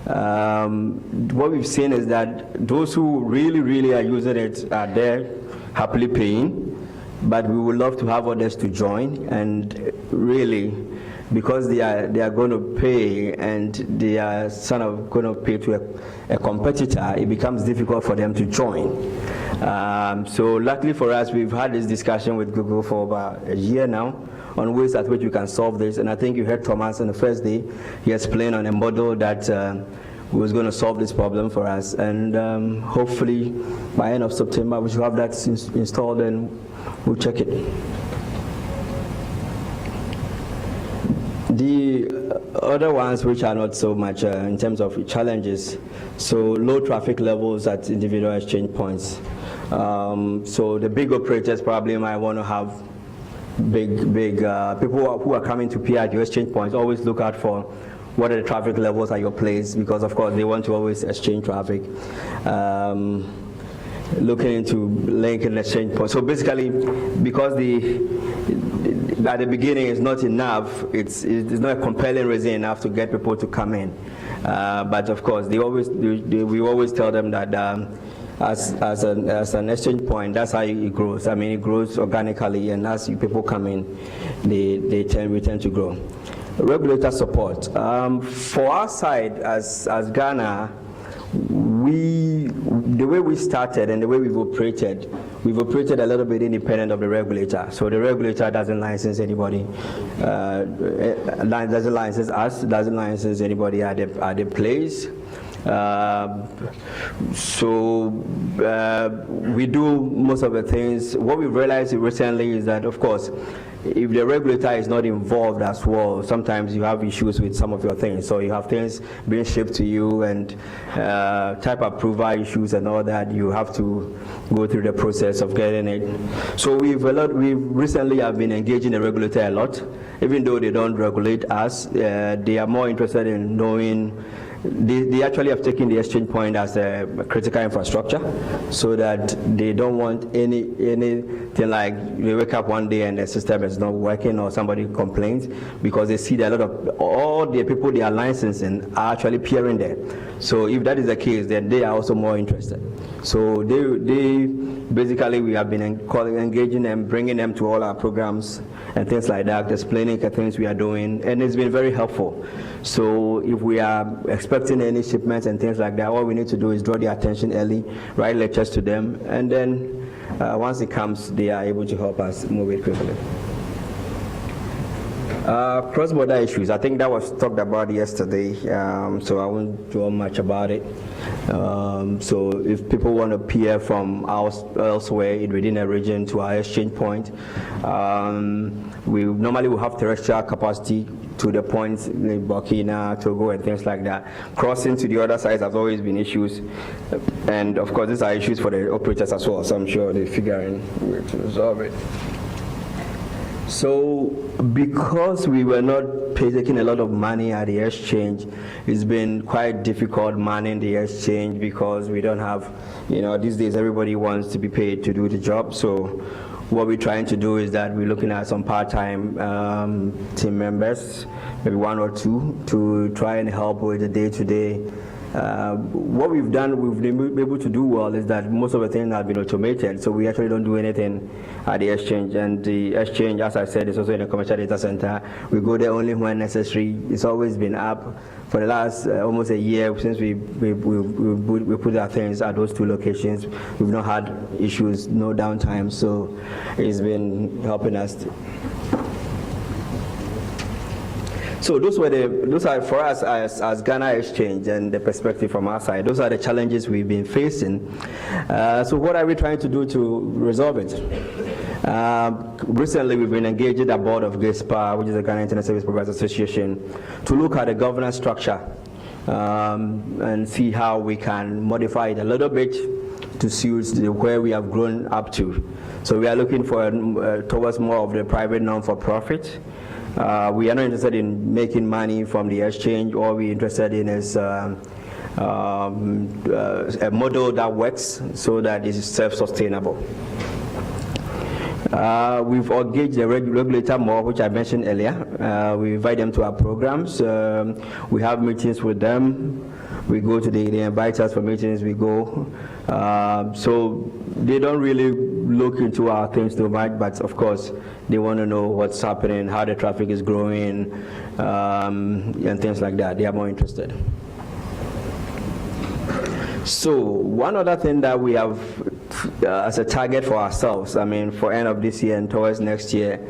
What we've seen is that those who really are using it are there happily paying, but we would love to have others to join. And really, because they are going to pay and they are sort of going to pay to a competitor, it becomes difficult for them to join. So luckily for us, we've had this discussion with Google for about a year now on ways at which we can solve this. And I think you heard Thomas on the first day, he explained on a model that was going to solve this problem for us. And hopefully by end of September, we should have that installed and we'll check it. The other ones which are not so much in terms of challenges, so low traffic levels at individual exchange points. So the big operators probably might want to have big people who are coming to peer at your exchange points. Always look out for what are the traffic levels at your place, because of course they want to always exchange traffic. Looking into linking exchange points. So basically, because at the beginning it's not enough, it's not a compelling reason enough to get people to come in. But of course, we always tell them that as an exchange point, that's how it grows. I mean, it grows organically, and as people come in, we tend to grow. Regulator support. For our side, as Ghana, the way we started and the way we've operated a little bit independent of the regulator. So the regulator doesn't license anybody, doesn't license us, doesn't license anybody at the place. We do most of the things. What we've realized recently is that, of course, if the regulator is not involved as well, sometimes you have issues with some of your things. So you have things being shipped to you and type approval issues and all that. You have to go through the process of getting it. So we recently have been engaging the regulator a lot. Even though they don't regulate us, they are more interested in knowing. They actually have taken the exchange point as a critical infrastructure, so that they don't want anything like they wake up one day and the system is not working or somebody complains, because they see that a lot of all the people they are licensing are actually peering there. So if that is the case, then they are also more interested. So they basically, we have been engaging them, bringing them to all our programs and things like that, explaining the things we are doing, and it's been very helpful. So if we are expecting any shipments and things like that, all we need to do is draw their attention early, write lectures to them, and then once it comes, they are able to help us move it quickly. Cross-border issues, I think that was talked about yesterday, so I won't draw much about it. So if people want to peer from elsewhere within a region to our exchange point, we normally will have terrestrial capacity to the points in Burkina, Togo, and things like that. Crossing to the other side has always been issues, and of course these are issues for the operators as well, so I'm sure they're figuring a way to resolve it. So because we were not taking a lot of money at the exchange. It's been quite difficult manning the exchange because we don't have, these days everybody wants to be paid to do the job. So what we're trying to do is that we're looking at some part-time team members, maybe 1 or 2, to try and help with the day-to-day. What we've done, we've been able to do well is that most of the things have been automated, so we actually don't do anything at the exchange. And the exchange, as I said, is also in a commercial data center. We go there only when necessary. It's always been up for the last almost a year since we put our things at those 2 locations. We've not had issues, no downtime, so it's been helping us. So those are for us as Ghana Exchange and the perspective from our side. Those are the challenges we've been facing. So what are we trying to do to resolve it? Recently, we've been engaged with the board of GIXP, which is the Ghana Internet Service Providers Association, to look at the governance structure and see how we can modify it a little bit to suit where we have grown up to. So we are looking for towards more of the private non-for-profit. We are not interested in making money from the exchange. All we're interested in is a model that works so that it's self-sustainable. We've engaged the regulator more, which I mentioned earlier. We invite them to our programs. We have meetings with them. We go to they invite us for meetings, we go. So they don't really look into our things too much, but of course, they want to know what's happening, how the traffic is growing, and things like that. They are more interested. So one other thing that we have as a target for ourselves, for end of this year and towards next year,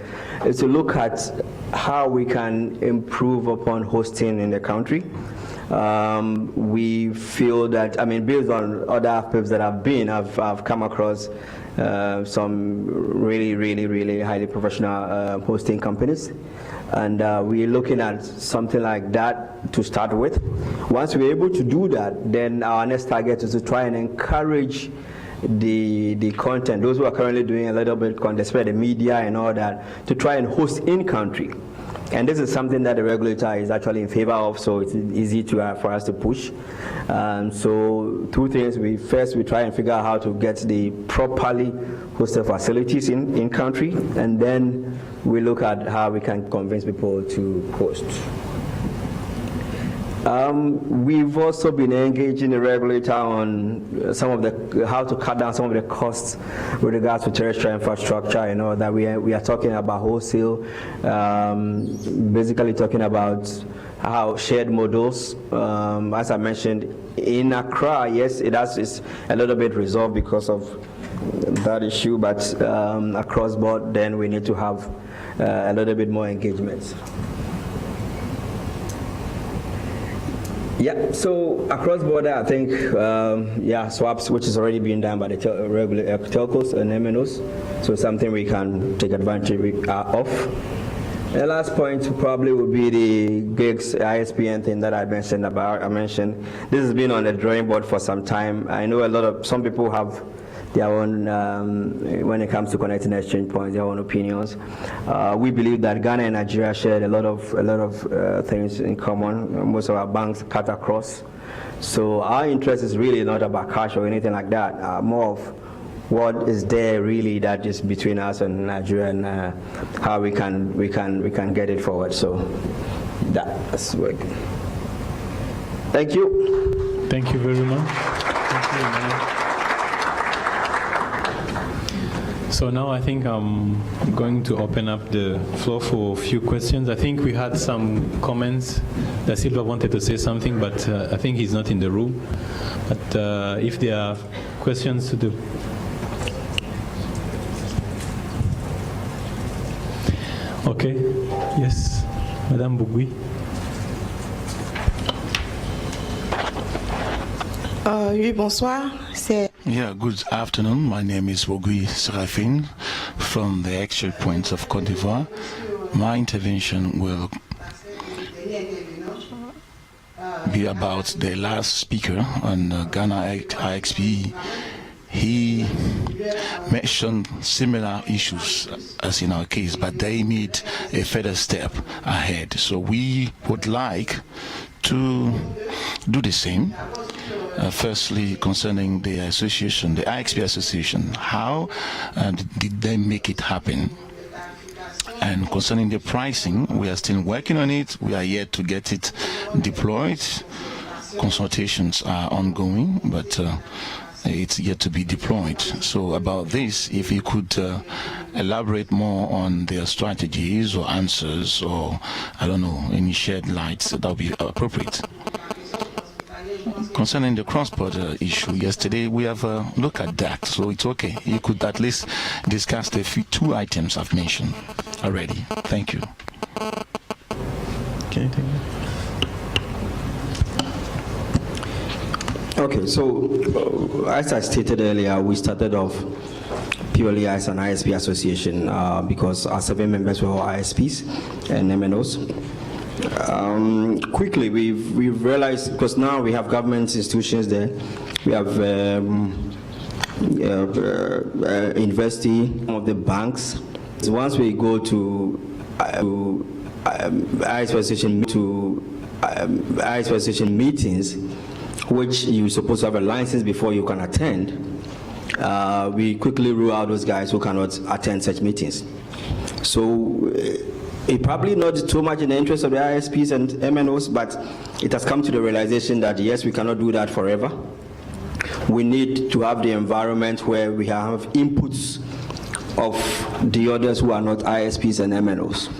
is to look at how we can improve upon hosting in the country. We feel that, based on other aspects that I've come across some really highly professional hosting companies, and we're looking at something like that to start with. Once we're able to do that, then our next target is to try and encourage the content, those who are currently doing a little bit, despite the media and all that, to try and host in country. And this is something that the regulator is actually in favor of, so it's easy for us to push. So 2 things. First, we try and figure out how to get the properly hosted facilities in country, and then we look at how we can convince people to host. We've also been engaging the regulator on how to cut down some of the costs with regards to terrestrial infrastructure. That we are talking about wholesale, basically talking about how shared models. As I mentioned, in Accra, yes, it's a little bit resolved because of that issue, but across board, then we need to have a little bit more engagement. Yeah, so across border, I think, swaps, which is already being done by the telcos and MNOs, so something we can take advantage of. The last point probably would be the GIGS ISPN thing that I mentioned. This has been on the drawing board for some time. I know some people have their own, when it comes to connecting exchange points, their own opinions. We believe that Ghana and Nigeria share a lot of things in common. Most of our banks cut across. So our interest is really not about cash or anything like that. More of what is there really that is between us and Nigeria, and how we can get it forward. So that's work. Thank you. Thank you very much. Thank you, Emmanuel. So now I think I'm going to open up the floor for a few questions. I think we had some comments. Da Silva wanted to say something, but I think he's not in the room. But if there are questions to the... Okay, yes, Madame Bougui. Oui, bonsoir. Yeah, good afternoon. My name is Bougui Seraphine from the Exchange Points of Côte d'Ivoire. My intervention will be about the last speaker on Ghana IXP. He mentioned similar issues as in our case, but they need a further step ahead. So we would like to do the same. Firstly, concerning the association, the IXP association, how did they make it happen? And concerning the pricing, we are still working on it. We are yet to get it deployed. Consultations are ongoing, but it's yet to be deployed. So about this, if you could elaborate more on their strategies or answers, or I don't know, any shed lights, that would be appropriate. Concerning the cross-border issue, yesterday we have looked at that, so it's okay. You could at least discuss the two items I've mentioned already. Thank you. Okay, thank you. Okay, so as I stated earlier, we started off purely as an ISP association because our 7 members were all ISPs and MNOs. Quickly, we've realized, because now we have government institutions there, we have university, of the banks. So once we go to ISP association meetings, which you're supposed to have a license before you can attend, we quickly rule out those guys who cannot attend such meetings. So it probably not too much in the interest of the ISPs and MNOs, but it has come to the realization that yes, we cannot do that forever. We need to have the environment where we have inputs of the others who are not ISPs and MNOs.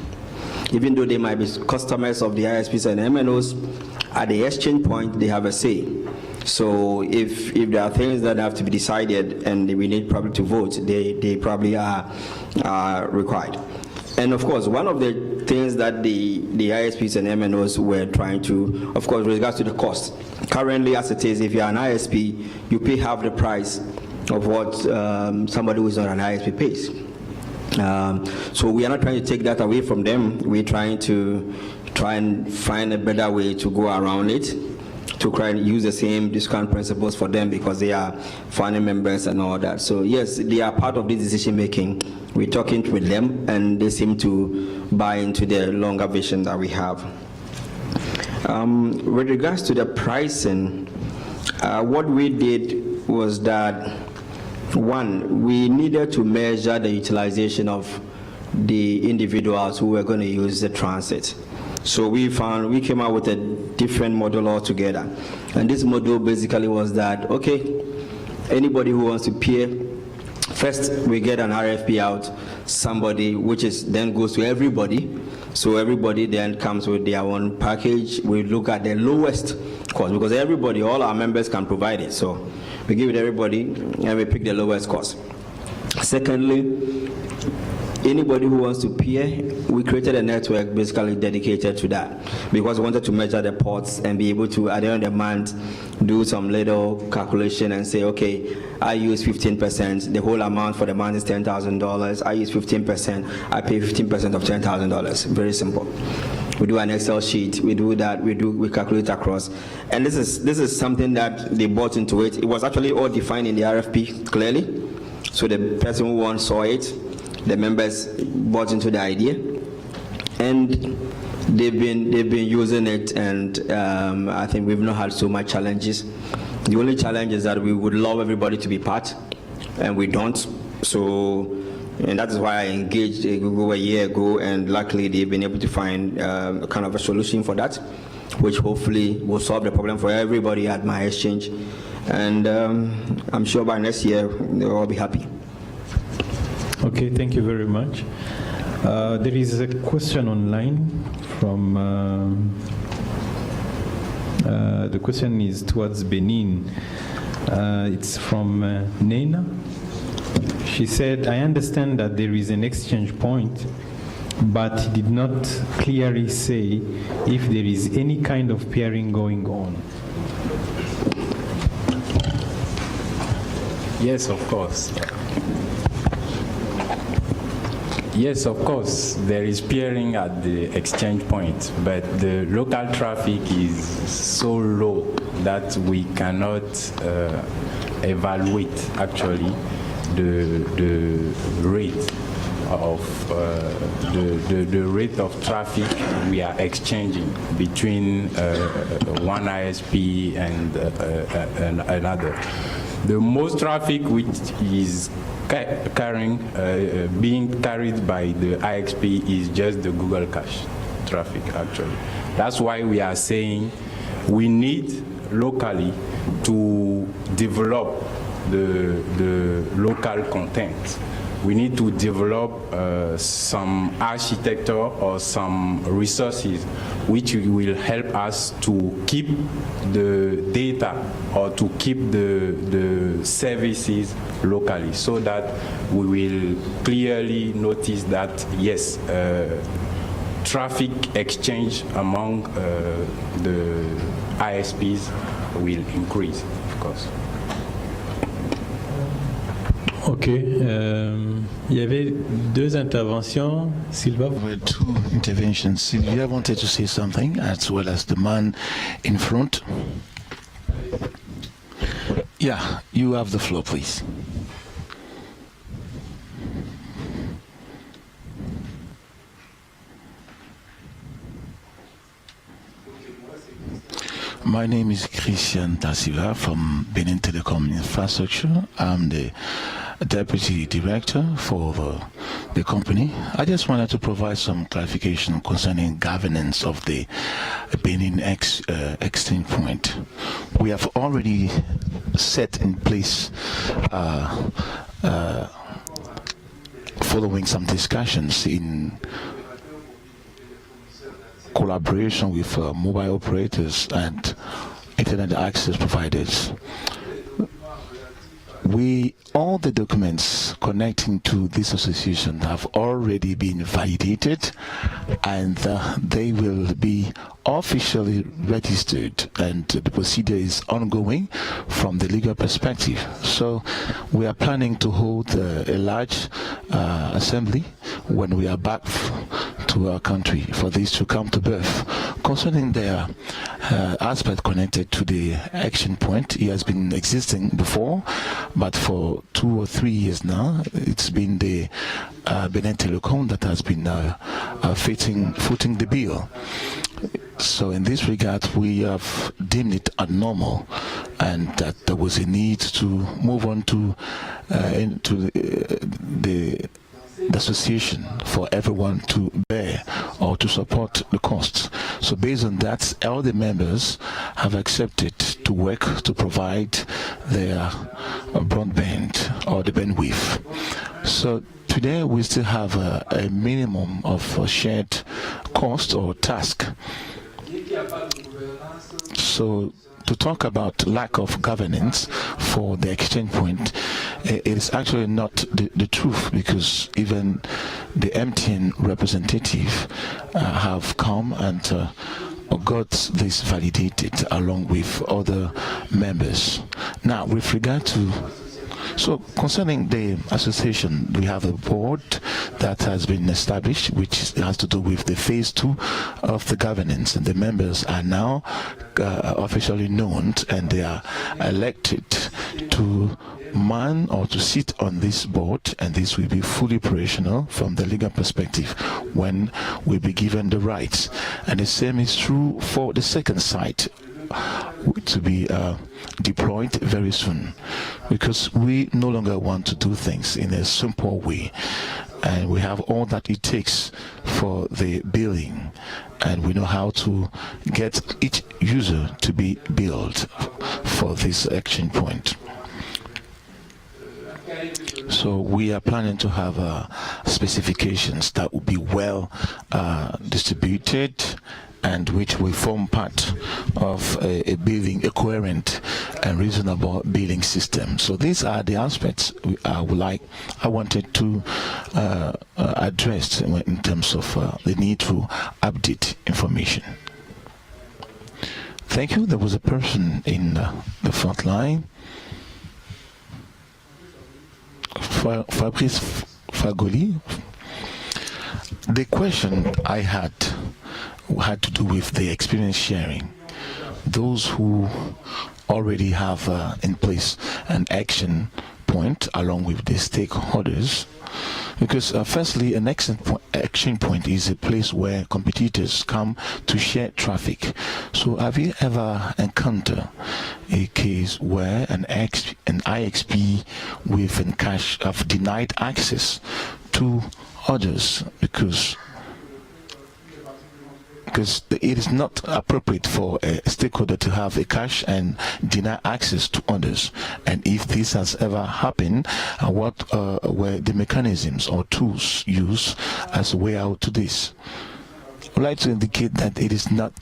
Even though they might be customers of the ISPs and MNOs, at the exchange point, they have a say. So if there are things that have to be decided and we need probably to vote, they probably are required. And of course, one of the things that the ISPs and MNOs were trying to, of course, with regards to the cost. Currently, as it is, if you're an ISP, you pay half the price of what somebody who is not an ISP pays. So we are not trying to take that away from them. We're trying and find a better way to go around it, to try and use the same discount principles for them because they are founding members and all that. So yes, they are part of this decision making. We're talking with them and they seem to buy into the longer vision that we have. With regards to the pricing, what we did was that, one, we needed to measure the utilization of the individuals who were going to use the transit. So we came out with a different model altogether. And this model basically was that, okay, anybody who wants to peer, first we get an RFP out, somebody, which is then goes to everybody. So everybody then comes with their own package. We look at the lowest cost because everybody, all our members can provide it. So we give it everybody and we pick the lowest cost. Secondly, anybody who wants to peer, we created a network basically dedicated to that because we wanted to measure the ports and be able to, at the end of the month, do some little calculation and say, okay, I use 15%, the whole amount for the month is $10,000. I use 15%, I pay 15% of $10,000. Very simple. We do an Excel sheet, we do that, we calculate across. And this is something that they bought into it. It was actually all defined in the RFP clearly. So the person who won saw it. The members bought into the idea, and they've been using it, and I think we've not had so much challenges. The only challenge is that we would love everybody to be part, and we don't. So, and that is why I engaged Google a year ago, and luckily they've been able to find kind of a solution for that, which hopefully will solve the problem for everybody at my exchange. And I'm sure by next year they'll all be happy. Okay, thank you very much. There is a question online from, the question is towards Benin. It's from Nena. She said, I understand that there is an exchange point, but did not clearly say if there is any kind of pairing going on. Yes, of course. Yes, of course, there is peering at the exchange point, but the local traffic is so low that we cannot evaluate, actually. the rate of the rate of traffic we are exchanging between one ISP and another. The most traffic which is being carried by the IXP is just the Google Cache traffic, actually. That's why we are saying we need locally to develop the local content. We need to develop some architecture or some resources which will help us to keep the data or to keep the services locally, so that we will clearly notice that, yes, traffic exchange among the ISPs will increase, of course. Ok. Il y avait deux interventions. Sylvain? There were two interventions. Sylvia wanted to say something, as well as the man in front. Yeah, you have the floor, please. My name is Christian Tassiva from Benin Telecom Infrastructure. I'm the Deputy Director for the company. I just wanted to provide some clarification concerning governance of the Benin exchange point. We have already set in place following some discussions in collaboration with mobile operators and internet access providers. All the documents connecting to this association have already been validated, and they will be officially registered, and the procedure is ongoing from the legal perspective. So we are planning to hold a large assembly when we are back to our country for this to come to birth. Concerning the aspect connected to the action point, it has been existing before, but for 2 or 3 years now, it's been the Benin Telecom that has been footing the bill. So in this regard, we have deemed it abnormal, and that there was a need to move on to into the association for everyone to bear or to support the costs. So based on that, all the members have accepted to work to provide their broadband or the bandwidth. So today we still have a minimum of shared cost or task. So to talk about lack of governance for the exchange point, it is actually not the truth, because even the MTN representative have come and got this validated along with other members. Now, with regard to so concerning the association, we have a board that has been established, which has to do with the phase 2 of the governance, and the members are now officially known, and they are elected to man or to sit on this board, and this will be fully operational from the legal perspective when we'll be given the rights. And the same is true for the second site, to be deployed very soon, because we no longer want to do things in a simple way, and we have all that it takes for the billing, and we know how to get each user to be billed for this action point. So we are planning to have specifications that will be well distributed, and which will form part of a coherent and reasonable billing system. So these are the aspects I wanted to address in terms of the need to update information. Thank you. There was a person in the front line. Fabrice Fagoli. The question I had to do with the experience sharing. Those who already have in place an action point along with the stakeholders. Because firstly, an exchange point is a place where competitors come to share traffic. So have you ever encountered a case where an IXP with a cache have denied access to others because it is not appropriate for a stakeholder to have a cache and deny access to others? And if this has ever happened, what were the mechanisms or tools used as a way out to this? I would like to indicate that it is not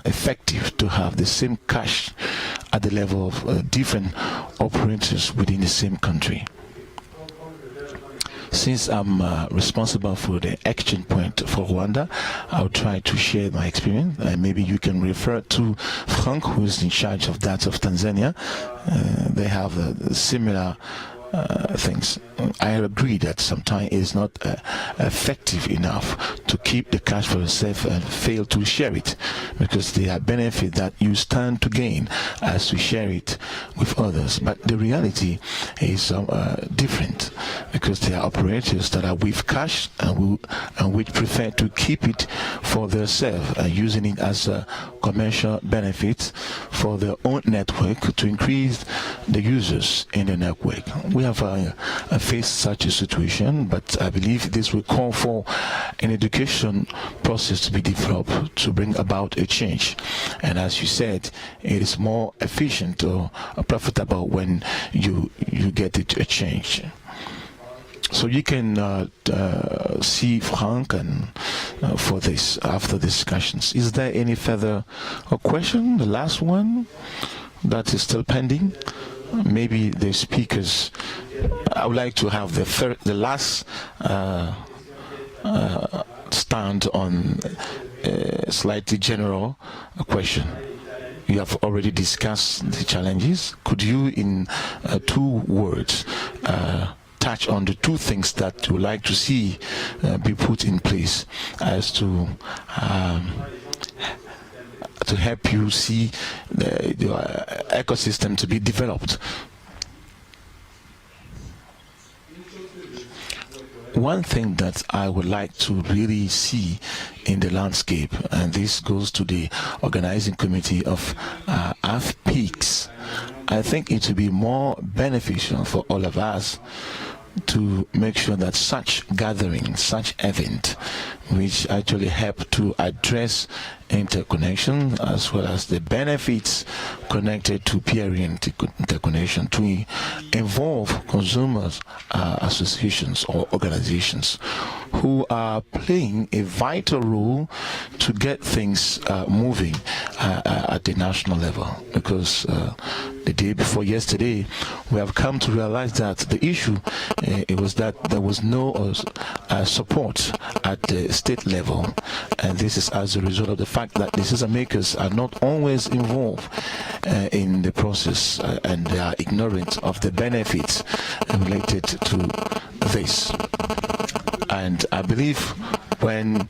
effective to have the same cache at the level of different operators within the same country. Since I'm responsible for the exchange point for Rwanda, I'll try to share my experience. Maybe you can refer to Frank, who is in charge of that of Tanzania. They have similar things. I agree that sometimes it is not effective enough to keep the cash for yourself and fail to share it, because there are benefits that you stand to gain as you share it with others. But the reality is different, because there are operators that are with cash and which prefer to keep it for themselves and using it as a commercial benefit for their own network to increase the users in the network. We have faced such a situation, but I believe this will call for an education process to be developed to bring about a change. And as you said, it is more efficient or profitable when you get it a change. So you can see Frank and for this after discussions. Is there any further question? The last one that is still pending. Maybe the speakers. I would like to have the last stand on a slightly general question. You have already discussed the challenges. Could you, in 2 words, touch on the 2 things that you would like to see be put in place as to help you see the ecosystem to be developed? One thing that I would like to really see in the landscape, and this goes to the organizing committee of AFPIX, I think it would be more beneficial for all of us to make sure that such gatherings, such event, which actually help to address interconnection as well as the benefits connected to peer-in interconnection, to involve consumers associations or organizations who are playing a vital role to get things moving at the national level. Because the day before yesterday, we have come to realize that the issue it was that there was no support at the state level, and this is as a result of the fact that decision makers are not always involved in the process, and they are ignorant of the benefits related to this. And I believe when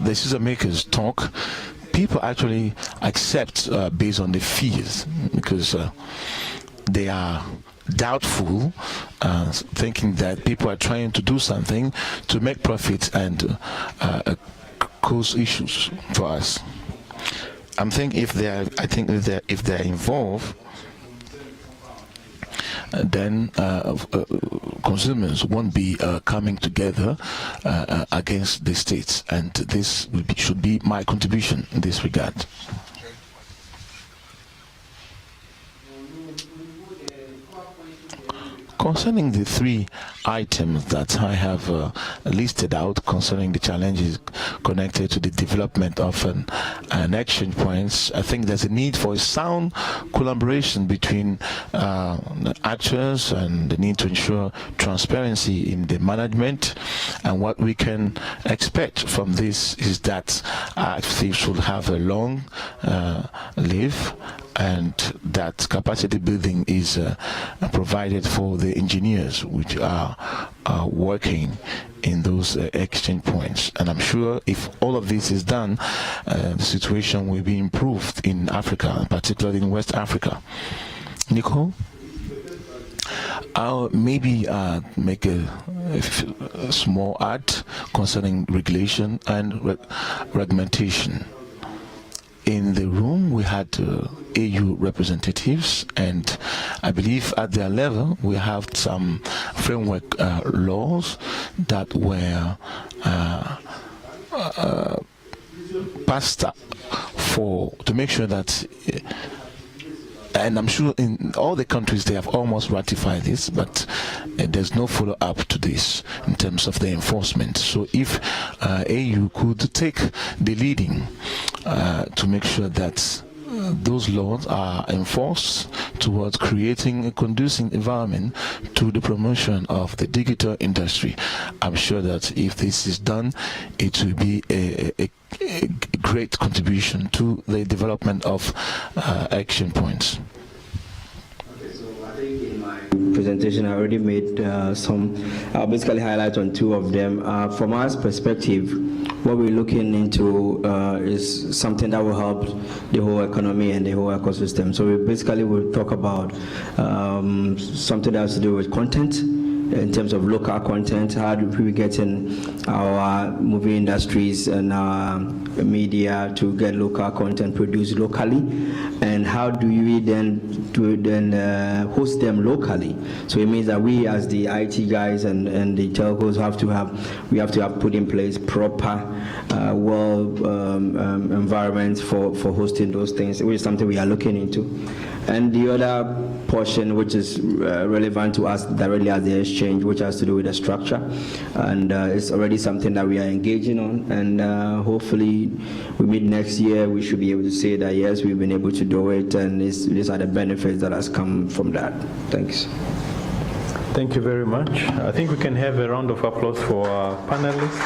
decision makers talk, people actually accept based on the fears, because they are doubtful, thinking that people are trying to do something to make profit and cause issues for us. I think if they're involved, then consumers won't be coming together against the states, and this should be my contribution in this regard. Concerning the 3 items that I have listed out concerning the challenges connected to the development of an exchange points, I think there's a need for a sound collaboration between the actors, and the need to ensure transparency in the management. And what we can expect from this is that things should have a long live, and that capacity building is provided for the engineers which are working in those exchange points. And I'm sure if all of this is done, the situation will be improved in Africa, particularly in West Africa. Nico? I'll maybe make a small add concerning regulation and reglementation. In the room, we had AU representatives, and I believe at their level, we have some framework laws that were passed to make sure that and I'm sure in all the countries they have almost ratified this, but there's no follow-up to this in terms of the enforcement. So if AU could take the leading to make sure that those laws are enforced towards creating a conducive environment to the promotion of the digital industry, I'm sure that if this is done, it will be a great contribution to the development of action points. Presentation, I already made some, I'll basically highlight on two of them. From our perspective, what we're looking into is something that will help the whole economy and the whole ecosystem. So we basically will talk about something that has to do with content, in terms of local content. How do we get in our movie industries and our media to get local content produced locally, and how do we then host them locally? So it means that we as the IT guys and the telcos have to have put in place proper environments for hosting those things, which is something we are looking into. And the other portion, which is relevant to us directly as the exchange, which has to do with the structure, and it's already something that we are engaging on, and hopefully we meet next year, we should be able to say that yes, we've been able to do it, and these are the benefits that has come from that. Thanks. Thank you very much. I think we can have a round of applause for our panelists.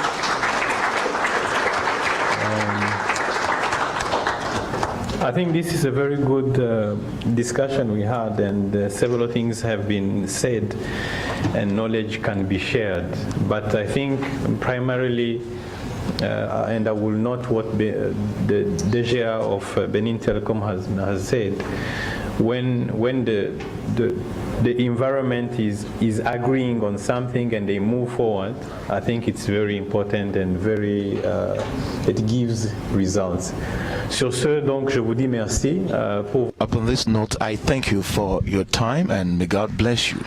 I think this is a very good discussion we had, and several things have been said and knowledge can be shared. But I think primarily, and I will note what the DGA of Benin Telecom has said, when the environment is agreeing on something and they move forward, I think it's very important and it gives results. Sur ce, donc, je vous dis merci pour... Upon this note, I thank you for your time and may God bless you.